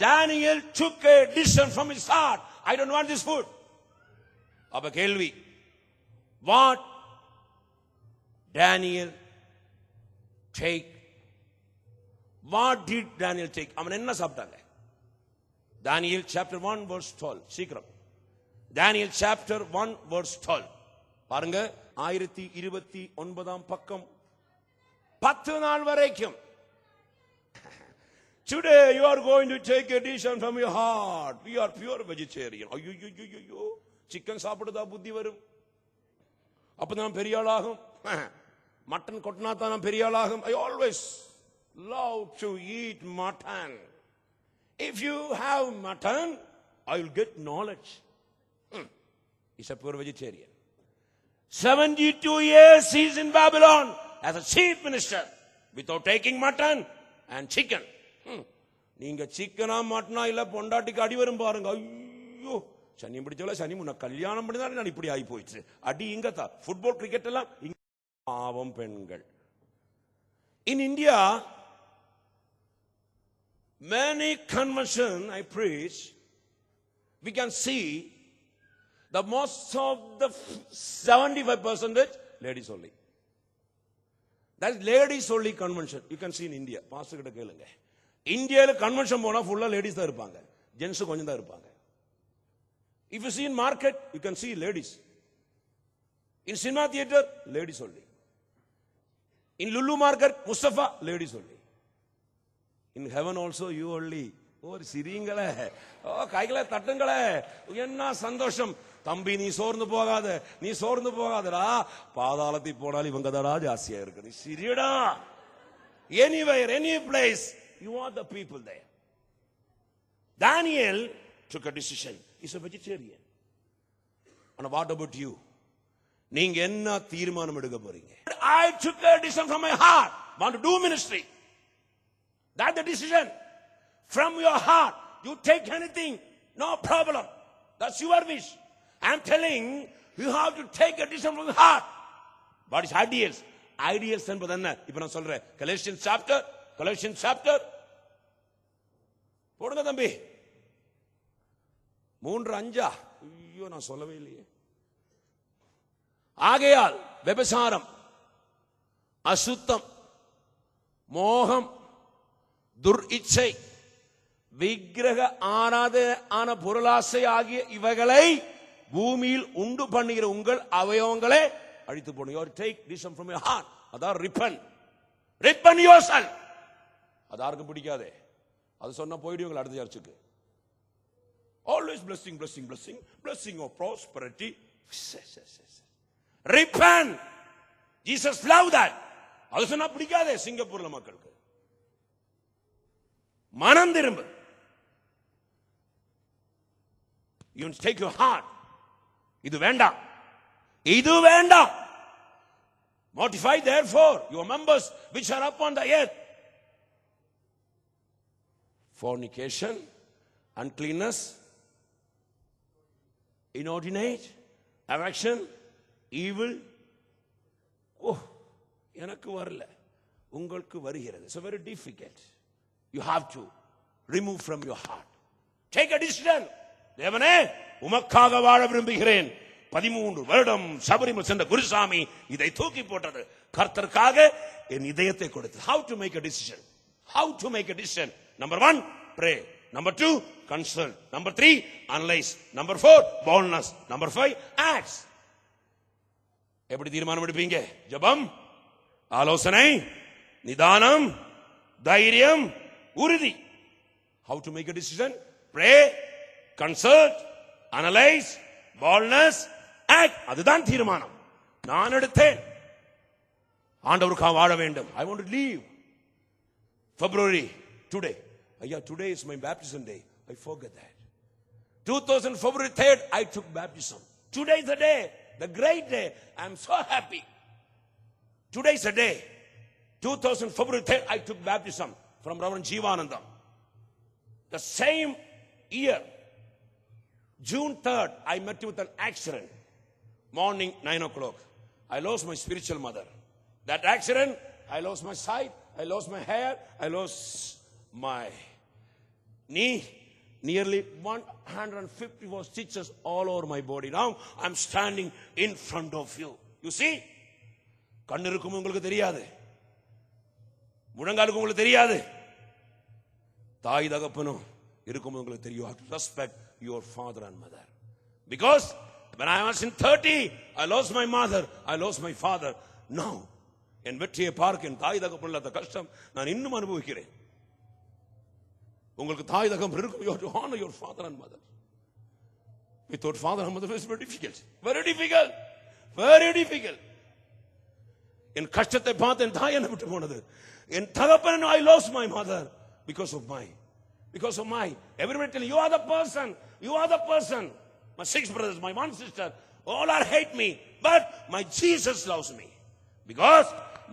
Daniel took a decision from his heart. I don't want this food. அப்ப கேள்வி, what Daniel take? What did Daniel take? அவன் என்ன சாப்பிட்டாங்க? Daniel chapter 1 verse 12. சீக்கிரம். Daniel chapter 1 verse 12. பாருங்க, 1029 பக்கம், 10 நாள் வரைக்கும். Today you are going to take a decision from your heart. We are pure vegetarian. ஐயோ, சிக்கன் சாப்பிடுதா புத்தி வரும், அப்பதான் பெரிய ஆளாகும். மட்டன் கொட்டினா தான் பெரிய ஆளாகும். I always love to eat mutton. If you have mutton, I will get knowledge. He's a pure vegetarian. 72 years he's in Babylon as a chief minister without taking mutton and chicken. நீங்க சிக்கனா மட்டனா இல்ல பொண்டாட்டிக்கு அடி வரும் பாருங்க. ஐயோ, சனி பிடிச்சவள சனி முன்ன கல்யாணம் பண்ணிதான் நான் இப்படி ஆகி போயிடுச்சு. அடி இங்கதா, ஃபுட்பால் கிரிக்கெட் எல்லாம் பாவம் பெண்கள். In India, many convention I preach, we can see the most of the 75% ladies only. That is ladies only convention. You can see in India. Pastor கிட்ட கேளுங்க. இந்தியால கன்வென்ஷன் போனா ஃபுல்லா லேடிஸ் தான் இருப்பாங்க, ஜென்ஸ் கொஞ்சம் தான் இருப்பாங்க. If you see in market, you can see ladies. In cinema theater, ladies only. In Lulu market, Mustafa, ladies only. In heaven also, you only. ஓ சிரிங்களே, ஓ கைகளை தட்டுங்களே, என்ன சந்தோஷம். தம்பி நீ சோர்ந்து போகாத, நீ சோர்ந்து போகாதடா, பாதாளத்தை போனால் இவங்க தடா ஜாஸ்தியா இருக்கு, நீ சிரியடா. Anywhere, any place, you are the people there. Daniel took a decision. He's a vegetarian. And what about you? நீங்க என்ன தீர்மானம் எடுக்க போறீங்க? I took a decision from my heart. Want to do ministry. That's the decision. From your heart, you take anything, no problem. That's your wish. I'm telling you have to take a decision from your heart. What is ideals? Ideals என்பது என்ன? இப்ப நான் சொல்றேன். Galatians chapter போடுங்க தம்பி, 3:5. ஐயோ, நான் சொல்லவே இல்லையே. ஆகையால் விபசாரம், அசுத்தம், மோகம், துர்இச்சை, விக்கிரக ஆராதன பொருளாசை ஆகிய இவைகளை பூமியில் உண்டு பண்ணுகிற உங்கள் அவயவங்களே அழித்து போடுங்க. You take decision from your heart. அதான் repent yourself. அது யாருக்கும் பிடிக்காதே. அது சொன்னா போயிடுவீங்க அடுத்த சர்ச்சுக்கு. Always blessing of prosperity. Repent. Jesus loved that. அது சொன்னா பிடிக்காதே சிங்கப்பூர்ல மக்களுக்கு. மனம் திரும்பு. You take your heart. இது வேண்டாம், இது வேண்டாம். Mortify therefore your members which are upon the earth. Fornication, uncleanness, inordinate, affection, evil. Oh, எனக்கு வரல, உங்களுக்கு வருகிறது. It's very difficult. You have to remove from your heart. Take a decision. தேவனே, உமக்காக வாழ விரும்புகிறேன். 13 வருடம் சபரிமலை சென்ற குருசாமி இதை தூக்கி போட்டது. கர்த்தருக்காக என் இதயத்தை கொடுத்து. How to make a decision? How to make a decision? Number 1, pray. Number 2, consult. Number 3, analyze. Number 4, boldness. Number 5, acts. எப்படி தீர்மானம் எடுப்பீங்க? ஜெபம், ஆலோசனை, நிதானம், தைரியம், உறுதி. How to make a decision? Pray, consult, analyze, boldness, act. அதுதான் தீர்மானம். நான் எடுத்தேன், ஆண்டவருக்காக வாழ வேண்டும். I want to leave. February, today. Ayya, today is my baptism day. I forget that. 2000 February 3rd, I took baptism. Today is the day, the great day. I am so happy. Today is the day. 2000 February 3rd, I took baptism from Reverend Jeevanandam. The same year, June 3rd, I met with an accident. Morning, 9 o'clock. I lost my spiritual mother. That accident, I lost my sight, I lost my hair, I lost my knee. Nearly 154 stitches all over my body. Now, I'm standing in front of you. You see? கண்ணு இருக்கும் உங்களுக்கு தெரியாது, முழங்காலுக்கும் உங்களுக்கு தெரியாது, தாய் தகப்பனும் இருக்கும் உங்களுக்கு தெரியும். You have to respect your father and mother. Because when I was in 30, I lost my mother, I lost my father. Now, என் வெற்றியை பார்க்க என் தாய் தகப்பன் இல்லாத கஷ்டம் நான் இன்னும் அனுபவிக்கிறேன். உங்களுக்கு தாய் தகப்பன் இருக்கும். You have to honor your father and mother. Without father and mother, it's very difficult. Very difficult. Very difficult. என் கஷ்டத்தை பார்த்து என் தாய் என்னை விட்டு போனது. என் தகப்பன், I lost my mother because of my. Everybody tell you are the person. You are the person. My 6 brothers, my 1 sister, all are hate me. But my Jesus loves me. Because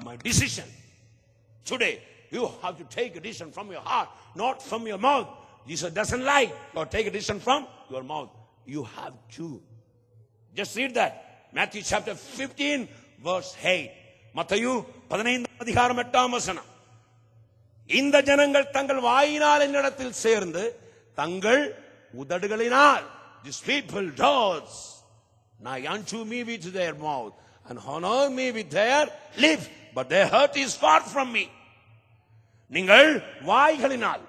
my decision. Today, you have to take a decision from your heart, not from your mouth. Jesus doesn't lie. Or take a decision from your mouth. You have to. Just read that. Matthew chapter 15, verse 8. மத்தேயு 15 அதிகாரம் 8ஆம் வசனம். இந்த ஜனங்கள் தங்கள் வாயினால் என்னிடத்தில் சேர்ந்து தங்கள் உதடுகளினால், these people doors, nigh unto me with their mouth and honor me with their lips, but their heart is far from me. நீங்கள் வாய்களினால்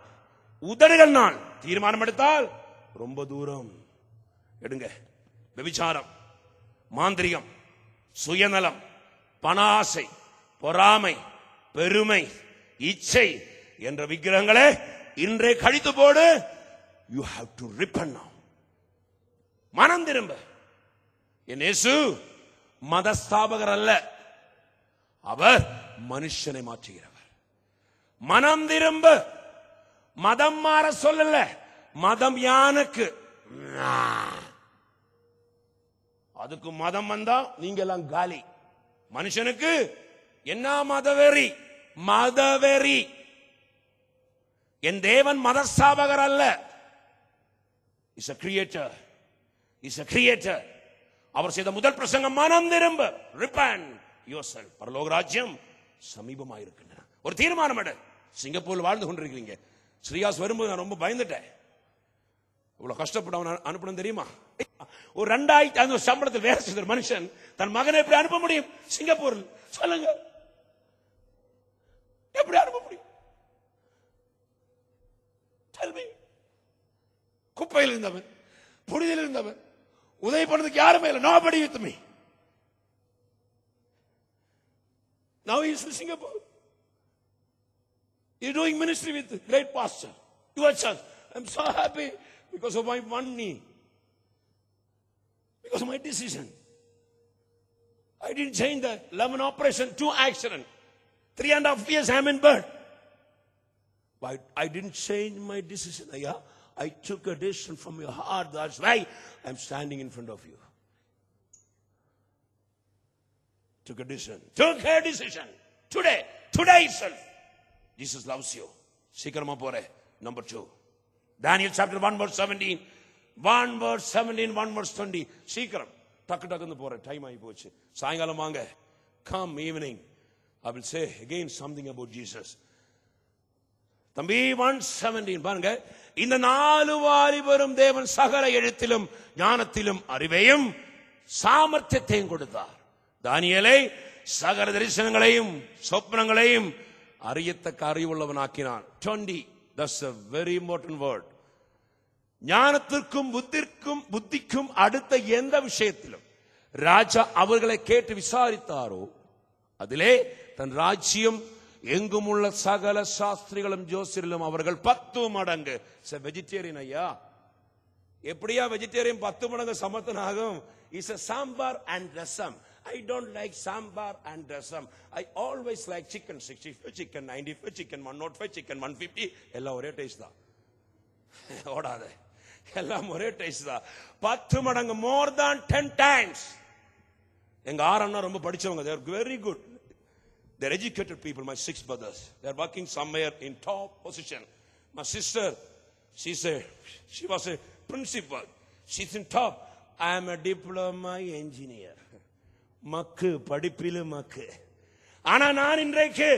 உதடுகளினால் தீர்மானம் எடுத்தால் ரொம்ப தூரம் எடுங்க. விபச்சாரம், மாந்திரிகம், சுயநலம், பணாசை, பொறாமை, பெருமை, இச்சை என்ற விக்கிரகங்களே இன்றே கழித்து போடு. You have to repent now. மனம் திரும்ப. என் இயேசு மதஸ்தாபகர் அல்ல, அவர் மனுஷனை மாற்றுகிறவர். மனம் திரும்ப. மதம் மாற சொல்லல, மதம் யானுக்கு. அதுக்கு மதம் வந்தா நீங்க எல்லாம் காலி. மனுஷனுக்கு என்ன மதவெறி? மதவெறி. என் தேவன் மதஸ்தாபகர் அல்ல. Is a creator. Is a creator. அவர் செய்த முதல் பிரசங்கம் மனம் திரும்ப. Repent yourself. பரலோக ராஜ்யம் சமீபமாயிருக்கின்றன. ஒரு தீர்மானம் எடு. சிங்கப்பூர்ல வாழ்ந்து கொண்டிருக்கீங்க. ஸ்ரீயாஸ் வரும்போது நான் ரொம்ப பயந்துட்டேன். இவ்வளவு கஷ்டப்பட்டு அவன் அனுப்பணும் தெரியுமா? ஒரு 2500 சம்பளத்தில் வேலை செய்த மனுஷன் தன் மகனை எப்படி அனுப்ப முடியும்? சிங்கப்பூரில் சொல்லுங்க, எப்படி அனுப்ப முடியும்? Tell me. குப்பையில் இருந்தவன், புனிதில் இருந்தவன், உதவி பண்ணதுக்கு யாருமே இல்லை. Nobody with me. Now he is in Singapore. He is doing ministry with great pastor. Your church. I'm so happy because of my one knee. Because of my decision. I didn't change the 11 operation, 2 accident. 3.5 years I'm in bed. But I didn't change my decision. I took a decision from your heart. That's why I'm standing in front of you. Took a decision. Today itself. Jesus loves you. சீக்கிரமா போறேன். Number 2. Daniel chapter 1 verse 17. 1 verse 17, 1 verse 20. சீக்கிரம் டக்கு டக்குன்னு போறேன். Time ஆகி போச்சு. சாயங்காலம் வாங்க. Come evening. I will say again something about Jesus. தம்பி 1:17 பாருங்க. இந்த 4 வாலிபரும் தேவன் சகல எழுத்திலும் ஞானத்திலும் அறிவையும் சாமர்த்தியத்தையும் கொடுத்தார். தானியேலை சகல தரிசனங்களையும் சொப்பனங்களையும் அறியத்தக்க அறிவுள்ளவனாக்கினான். 20. That's a very important word. ஞானத்திற்கும் புத்திக்கும் அடுத்த எந்த விஷயத்திலும் ராஜா அவர்களை கேட்டு விசாரித்தாரோ அதிலே தன் ராஜ்யம் எங்கும் உள்ள சகல சாஸ்திரிகளும் ஜோசியர்களும் அவர்கள் 10 மடங்கு. வெஜிடேரியன் ஐயா, எப்படியா வெஜிடேரியன் 10 மடங்கு சமத்தனாகும்? Is a sambar and rasam. I don't like sambar and rasam. I always like chicken 65, chicken 95, chicken 105, chicken 150. எல்லாம் ஒரே டேஸ்ட் தான். ஓடாத, எல்லாம் ஒரே டேஸ்ட் தான். 10 மடங்கு, more than 10 times. எங்க ஆரண்ணா ரொம்ப படிச்சவங்க. They are very good. They are educated people. My 6 brothers, they are working somewhere in top position. My sister, she was a principal. She's in top. I am a diploma engineer. மக்கு படிப்பில மக்கு. ஆனா நான் இன்றைக்கு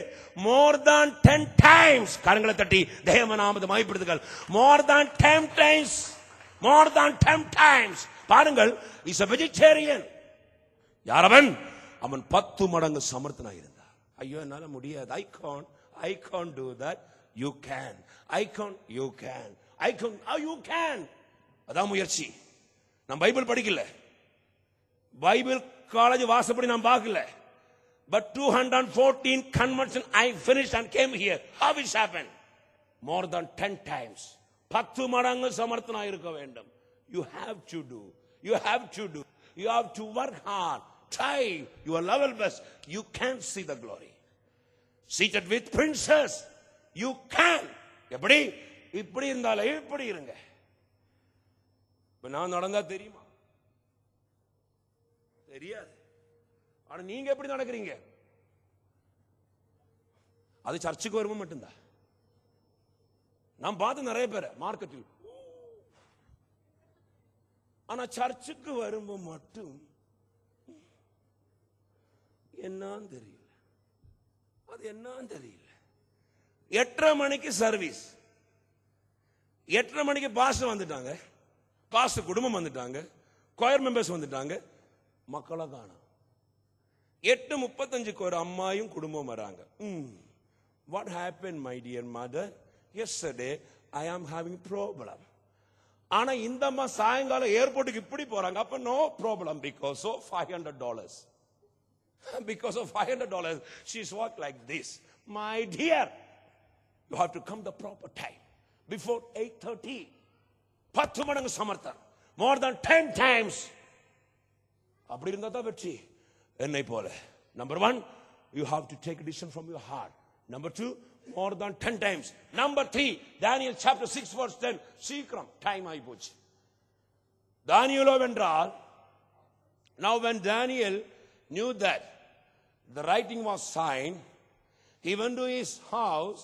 more than 10 times கரங்களை தட்டி தேவநாமத்தை மகிமைப்படுத்துங்கள். more than 10 times, more than 10 times. பாருங்கள், is a vegetarian. யாரவன்? அவன் 10 மடங்கு சமர்த்தனாக இருந்தார். ஐயோ என்னால முடியாது. I can't do that. You can. You can. அதான் முயற்சி. நான் பைபிள் படிக்கல, பைபிள் காலேஜ் வாசப்படி நான் பார்க்கல. But 214 conversion I finished and came here. How it happened? More than 10 times. 10 மடங்கு சமர்த்தனாக இருக்க வேண்டும். You have to do. You have to work hard. Try your level best. You can see the glory. Seated with princes. You can. எப்படி? இப்படி இருந்தாலே இப்படி இருங்க. இப்ப நான் நடந்தா தெரியுமா? தெரியாது. ஆனா நீங்க எப்படி நடக்கிறீங்க? அது சர்ச்சுக்கு வரும்போது மட்டும்தான். நான் பார்த்து நிறைய பேர் மார்க்கெட்டில், ஆனா சர்ச்சுக்கு வரும்போது மட்டும் என்னன்னு தெரியல. அது என்னன்னு தெரியல. 8:30 மணிக்கு சர்வீஸ், 8:30 மணிக்கு பாஸ்டர் வந்துட்டாங்க, பாஸ்டர் குடும்பம் வந்துட்டாங்க, choir members வந்துட்டாங்க, மக்களை காணோம். 8:35க்கு ஒரு அம்மாயும் குடும்பம் வராங்க. What happened, my dear mother? Yesterday I am having problem. ஆனா இந்த அம்மா சாயங்காலம் ஏர்போர்ட்டுக்கு இப்படி போறாங்க. அப்ப no problem because of $500. Because of $500 she's walked like this. My dear, you have to come the proper time before 8:30. 10 மடங்கு சமர்த்தம். More than 10 times. அப்படி இருந்தா தான் வெற்றி. என்னை போல. Number 1, you have to take a decision from your heart. Number 2, more than 10 times. Number 3, Daniel chapter 6 verse 10. சீக்கிரம் time ஆகி போச்சு. தானியேலோ வென்றால், now when Daniel knew that the writing was signed, he went to his house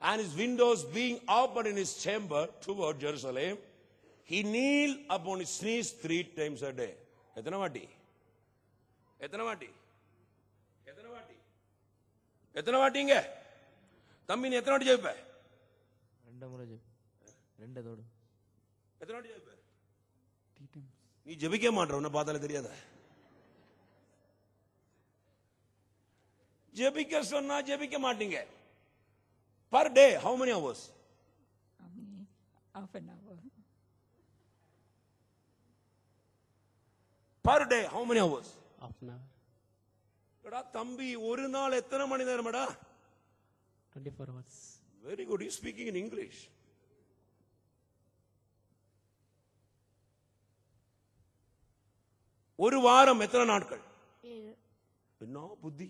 and his windows being opened in his chamber toward Jerusalem, he kneeled upon his knees 3 times a day. எத்தனை வாட்டி? எத்தனை வாட்டிங்க தம்பி? நீ எத்தனை வாட்டி ஜெபிப்ப? 2 முறை JP. 2 தோடு. எத்தனை வாட்டி ஜெபிப்ப? நீ ஜெபிக்க மாட்டற, உன்னை பார்த்தாலே தெரியாத. ஜெபிக்க சொன்னா ஜெபிக்க மாட்டீங்க. Per day how many hours? Half an hour. Per day how many hours? Half an hour. எடா தம்பி, ஒரு நாள் எத்தனை மணி நேரம்டா? 24 hours. Very good, you speaking in English. ஒரு வாரம் எத்தனை நாட்கள்? 7. என்ன புத்தி!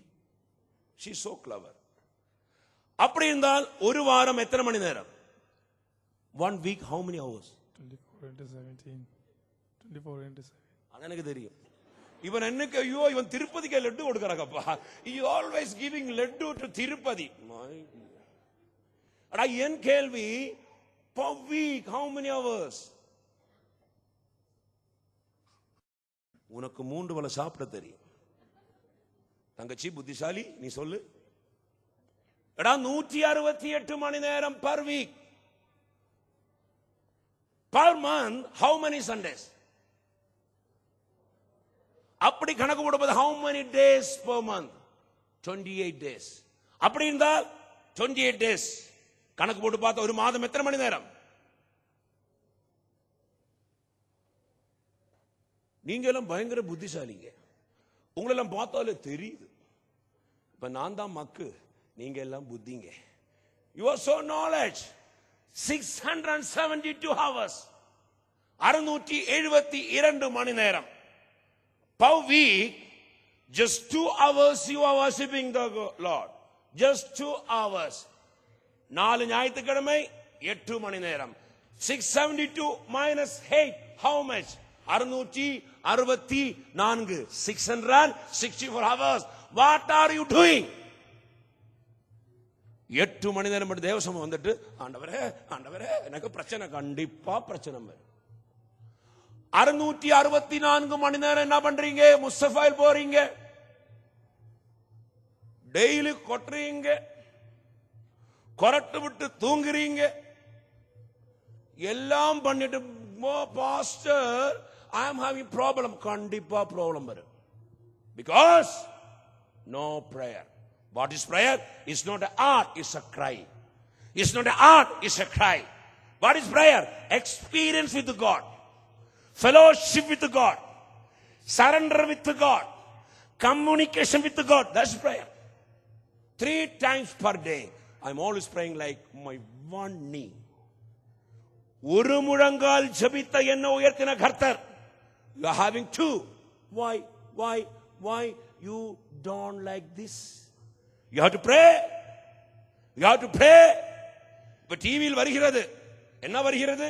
She is so clever. அப்படி இருந்தால் ஒரு வாரம் எத்தனை மணி நேரம்? 1 week how many hours? 24 into 17. 24 into 7. அது எனக்கு தெரியும். இவன் என்னக்கு, ஐயோ இவன் திருப்பதிக்கு laddu கொடுக்கறாங்கப்பா. You always giving laddu to Tirupati. அட என் கேள்வி, per week how many hours? உனக்கு 3 வேளை சாப்பிட தெரியும். தங்கச்சி புத்திசாலி, நீ சொல்லு. எடா 168 மணி நேரம் per week. Per month how many Sundays? அப்படி கணக்கு போடும்போது how many days per month? 28 days. அப்படி இருந்தால் 28 days கணக்கு போட்டு பார்த்தா ஒரு மாதம் எத்தனை மணி நேரம்? நீங்க எல்லாம் பயங்கர புத்திசாலிங்க. உங்களெல்லாம் பார்த்தாலே தெரியுது. இப்ப நான் தான் மக்கு, நீங்க எல்லாம் புத்திங்க. You are so knowledge. 672 hours. 672 மணி நேரம். Per week, just 2 hours you are worshiping the Lord. Just 2 hours. 4 ஞாயிற்றுக்கிழமை 8 மணி நேரம். 672 minus 8 how much? 664. 664 hours. What are you doing? 8 மணி நேரம் மட்டும் தேவசமம் வந்துட்டு, ஆண்டவரே ஆண்டவரே எனக்கு பிரச்சனை, கண்டிப்பா பிரச்சனை வரும். 664 மணி நேரம் என்ன பண்றீங்க? முஸ்தஃபாயில் போறீங்க, டெய்லி கொட்டுறீங்க, கொரட்டு விட்டு தூங்குறீங்க, எல்லாம் பண்ணிட்டு pastor I am having problem. கண்டிப்பா ப்ராப்ளம் வரும். Because no prayer. What is prayer? Is not an art, is a cry. It's not an art, it's a cry. What is prayer? Experience with God, fellowship with God, surrender with God, communication with God. That's prayer. 3 times per day. I'm always praying like my one knee. ஒரு முழங்கால் ஜெபித்த என்ன உயர்த்தின கர்த்தர். You are having 2. Why you don't like this? You have to pray. You have to pray. இப்ப டிவியில் வருகிறது, என்ன வருகிறது?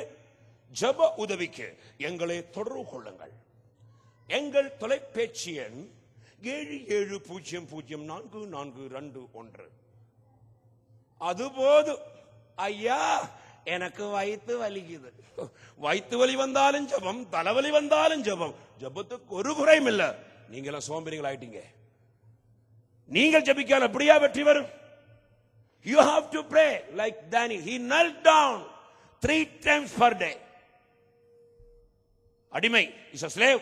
ஜெப உதவிக்கு எங்களை தொடர்பு கொள்ளுங்கள். எங்கள் தொலைபேசி எண் 77004421. அதுபோது ஐயா எனக்கு வயிற்று வலிக்குது. வயிற்று வலி வந்தாலும் ஜெபம், தலைவலி வந்தாலும் ஜெபம். ஜெபத்துக்கு ஒரு குறையும் இல்ல. நீங்க சோம்பேறிகள் ஆயிட்டீங்க. நீங்கள் ஜெபிக்கால் அப்படியா வெற்றி வரும்? You have to pray like Daniel. He knelt down 3 times per day. Adimai is a slave.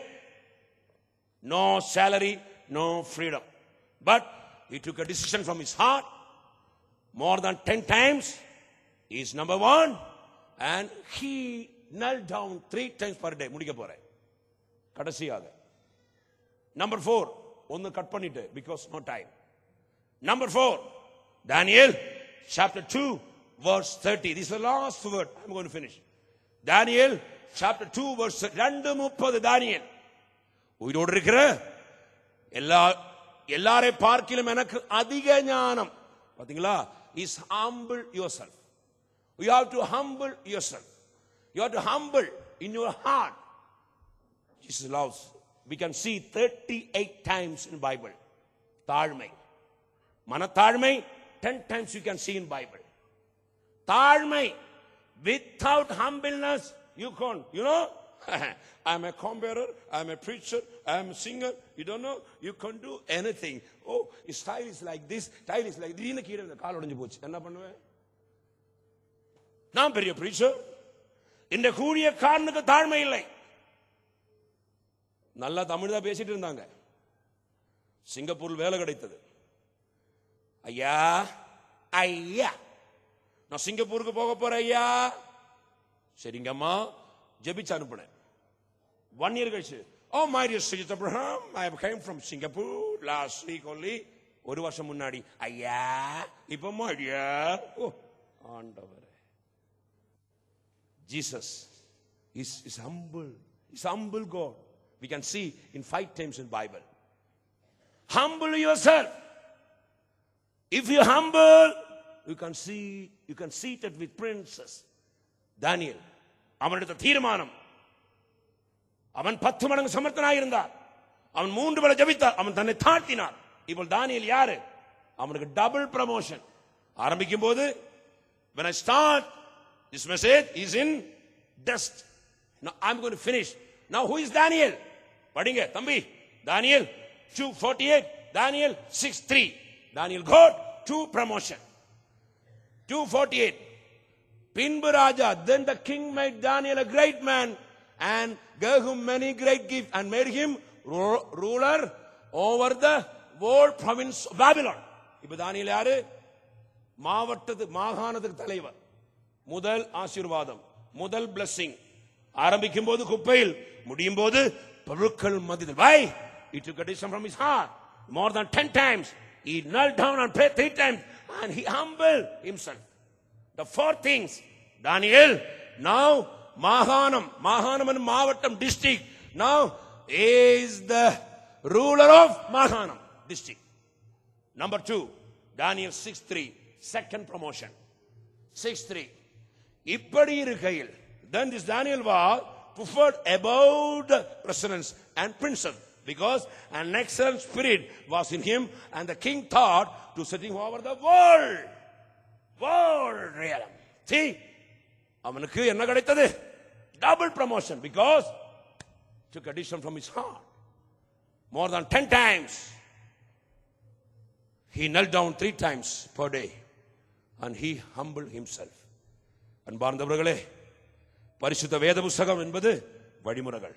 No salary, no freedom. But he took a decision from his heart. More than 10 times. He is number 1. And he knelt down 3 times per day. முடிக்க போறேன் கடைசியாக. Number 4. ஒன்னு cut பண்ணிட்டு because no time. Number 4. Daniel chapter 2 verse 30. This is the last word. I'm going to finish. Daniel chapter 2 verse 2:30. Daniel உயிரோடு இருக்கிற எல்லாரை பார்க்கிலும் எனக்கு அதிக ஞானம். பாத்தீங்களா? is humble yourself. You have to humble yourself. You have to humble in your heart. Jesus loves. We can see 38 times in Bible. தாழ்மை, மனத்தாழ்மை 10 times you can see in Bible. தாழ்மை, without humbleness you can't. You know, I'm a comparer, I'm a preacher, I'm a singer. You don't know, you can't do anything. Oh, his style is like this, style is like this. இந்த கீழ இந்த கால் உடைஞ்சு போச்சு, என்ன பண்ணுவேன்? நான் பெரிய preacher. இந்த கூடிய காரனுக்கு தாழ்மை இல்லை. நல்லா தமிழ் தான் பேசிட்டு இருந்தாங்க. சிங்கப்பூரில் வேலை கிடைத்தது. ஐயா ஐயா நான் சிங்கப்பூருக்கு போக போறேன் ஐயா. சரிங்கம்மா, ஜெபிச்சு அனுப்புனேன். 1 year கழிச்சு, oh my dear Sir Abraham, I came from Singapore last week only. ஒரு வருஷம் முன்னாடி. ஐயா இப்பமா ஐயா. ஓ ஆண்டவரே. Jesus is humble. He's humble God. We can see in 5 times in Bible. Humble yourself. If you humble, you can seat it with princes. Daniel, அவனுடைய தீர்மானம், அவன் 10 மடங்கு சமர்த்தனாக இருந்தார். அவன் 3 வேளை ஜெபித்தார். அவன் தன்னை தாழ்த்தினார். இப்போ தானியேல் யாரு? அவனுக்கு டபுள் ப்ரமோஷன். ஆரம்பிக்கும் போது when I start this message is in dust. Now I'm going to finish. Now who is Daniel? படிங்க தம்பி. Daniel 2:48, Daniel 6:3. Daniel got 2 promotion. 2:48. பின்பு ராஜா, then the king made Daniel a great man and gave him many great gifts and made him ruler over the whole province of Babylon. இப்ப தானியேல் யாரு? மாகாணத்துக்கு தலைவர். முதல் ஆசீர்வாதம், முதல் blessing. ஆரம்பிக்கும் போது குப்பையில், முடியும் போது பழுக்கள் மத்தியில். Why? He took a decision from his heart. More than 10 times. He knelt down and prayed 3 times and he humbled himself. The 4 things. Daniel, now Mahanam and Mavatam district. Now is the ruler of Mahanam district. Number 2, Daniel 6:3, second promotion. 6:3. இப்படி இருக்கையில், then this Daniel was preferred above the presidents and princes, because an excellent spirit was in him, and the king thought to set him over the world realm. See, அவனுக்கு என்ன கிடைத்தது? Double promotion, because took a decision from his heart. More than 10 times. He knelt down 3 times per day. And he humbled himself. அன்பார்ந்தவர்களே, பரிசுத்த வேத புத்தகம் என்பது வழிமுறைகள்.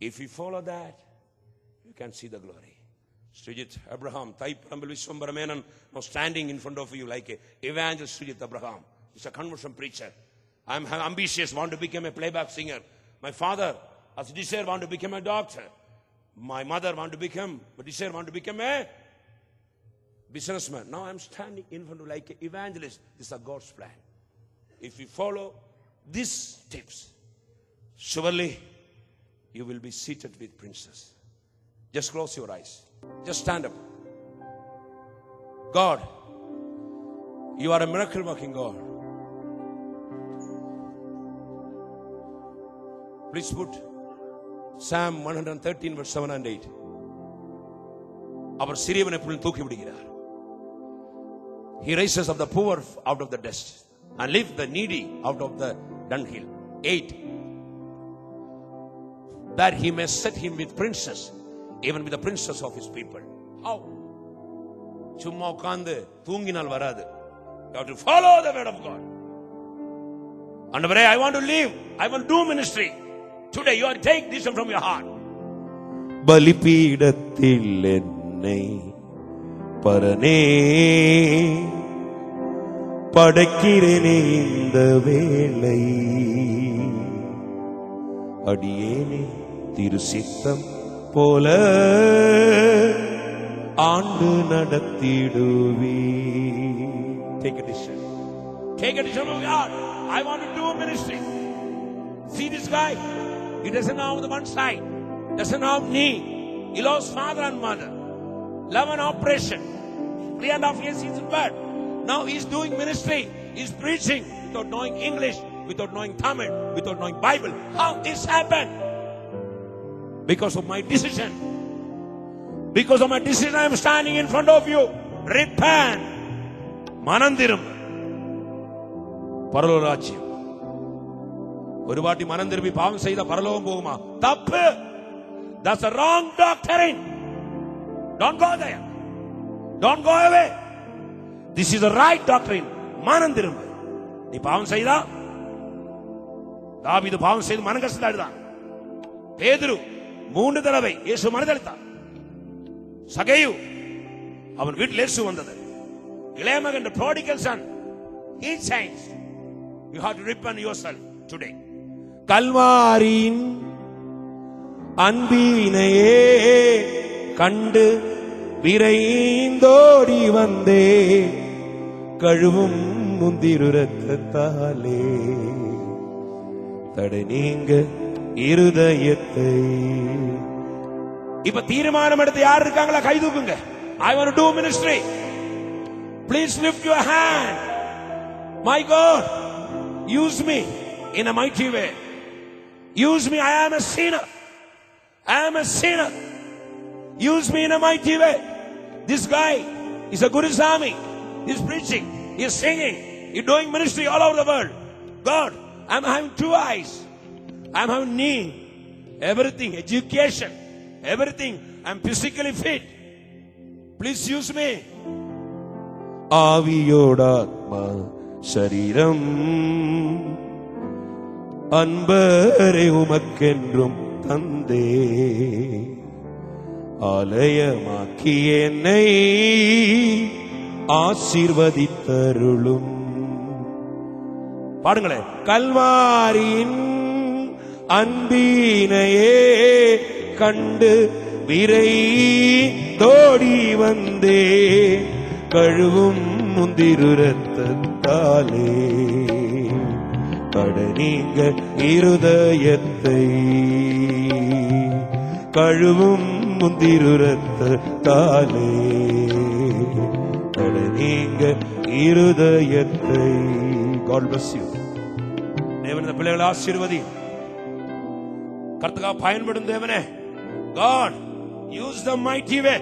If you follow that, you can see the glory. Srijit Abraham, Thai Prambil Vishwambara now standing in front of you like a evangelist Srijit Abraham. He's a conversion preacher. I'm ambitious, want to become a playback singer. My father, as a desire, want to become a doctor. My mother want to become a businessman. Now I'm standing in front of like an evangelist. This is a God's plan. If you follow these tips, surely you will be seated with princes. Just close your eyes. Just stand up. God, you are a miracle working God. Please put Psalm 113 verse 7 and 8. அவர் சிறியவனை புல் தூக்கி விடுகிறார். He raises up the poor out of the dust and lifts the needy out of the dunghill. 8. That he may set him with princes, even with the princes of his people. How? சும்மா உட்கார்ந்து தூங்கினால் வராது. You have to follow the word of God. I want to live. I want to do ministry. Today you are take this from your heart. பலிபீடத்தில் என்னை பரனே படைக்கிறேனே இந்த வேளை, அடியேனே திரு சித்தம் போல ஆண்டு நடத்திடுவே. Take a decision. Take a decision of God. I want to do ministry. See this guy? He doesn't have the one side. Doesn't have knee. He lost father and mother. 11 operation. 3.5 years he's in bed. Now he's doing ministry. He's preaching without knowing English, without knowing Tamil, without knowing Bible. How this happened? Because of my decision. Because of my decision, I am standing in front of you. Repent. Manandiram. Paralorajyam. ஒரு வாட்டி மனம் திரும்பி பாவம் செய்த பரலோகம் போகுமா? தப்பு. That's a wrong doctrine. Don't go there. Don't go away. This is the right doctrine. மனம் திரும்பு. நீ பாவம் செய்தா? தாவீது பாவம் செய்து மனம் கஷ்டத்தாடுதான். பேதுரு 3 தடவை இயேசு மனதளித்தான். சகேயு அவன் வீட்டில் இயேசு வந்தது. இளைய மகன், the prodigal son, he changed. You have to repent yourself today. கல்வாரியின் அன்பினையே கண்டு விரைந்தோடி வந்தே, கழுவும் முந்திரு ரத்தத்தாலே தடை நீங்க இருதயத்தை. இப்ப தீர்மானம் எடுத்து யார் இருக்காங்களா கை தூக்குங்க. I want to do ministry. Please lift your hand. My God, use me in a mighty way. Use me. I am a sinner. I am a sinner. Use me in a mighty way. This guy is a Guruswami. He's preaching. He's singing. He's doing ministry all over the world. God, I'm having 2 eyes. I'm having knee. Everything. Education. Everything. I'm physically fit. Please use me. ஆவியோடாத்மா சரீரம் அன்பரே உமக்கென்றும் தந்தே, ஆலயமாக்கி என்னை ஆசீர்வதித்தருளும். பாடுங்களேன். கல்வாரியின் அன்பினையே கண்டு விரைந்தோடி வந்தே, கழுவும் முந்திரு ரத்தத்தாலே தடை நீங்க இருதயத்தை. கழுவும் முந்திரு ரத்தத்தாலே தடை நீங்க இருதயத்தை. God bless you. தேவன் இந்த பிள்ளைகளை ஆசீர்வதி. கர்த்தருக்காக பயன்படும் தேவனே. God, use the mighty way.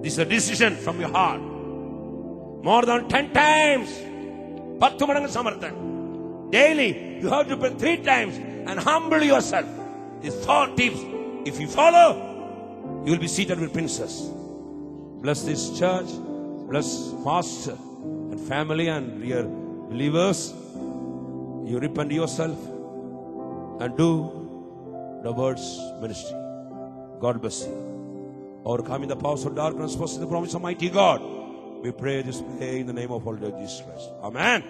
This is a decision from your heart. More than 10 times. 10 மடங்கு சமர்த்தன். Daily you have to pray 3 times and humble yourself. These 4 tips, if you follow, you will be seated with princes. Bless this church, bless pastor and family and dear believers. You repent yourself and do the word's ministry. God bless you. Overcoming the powers of darkness, possessing the promise of mighty God. We pray this prayer in the name of our Lord Jesus Christ. Amen.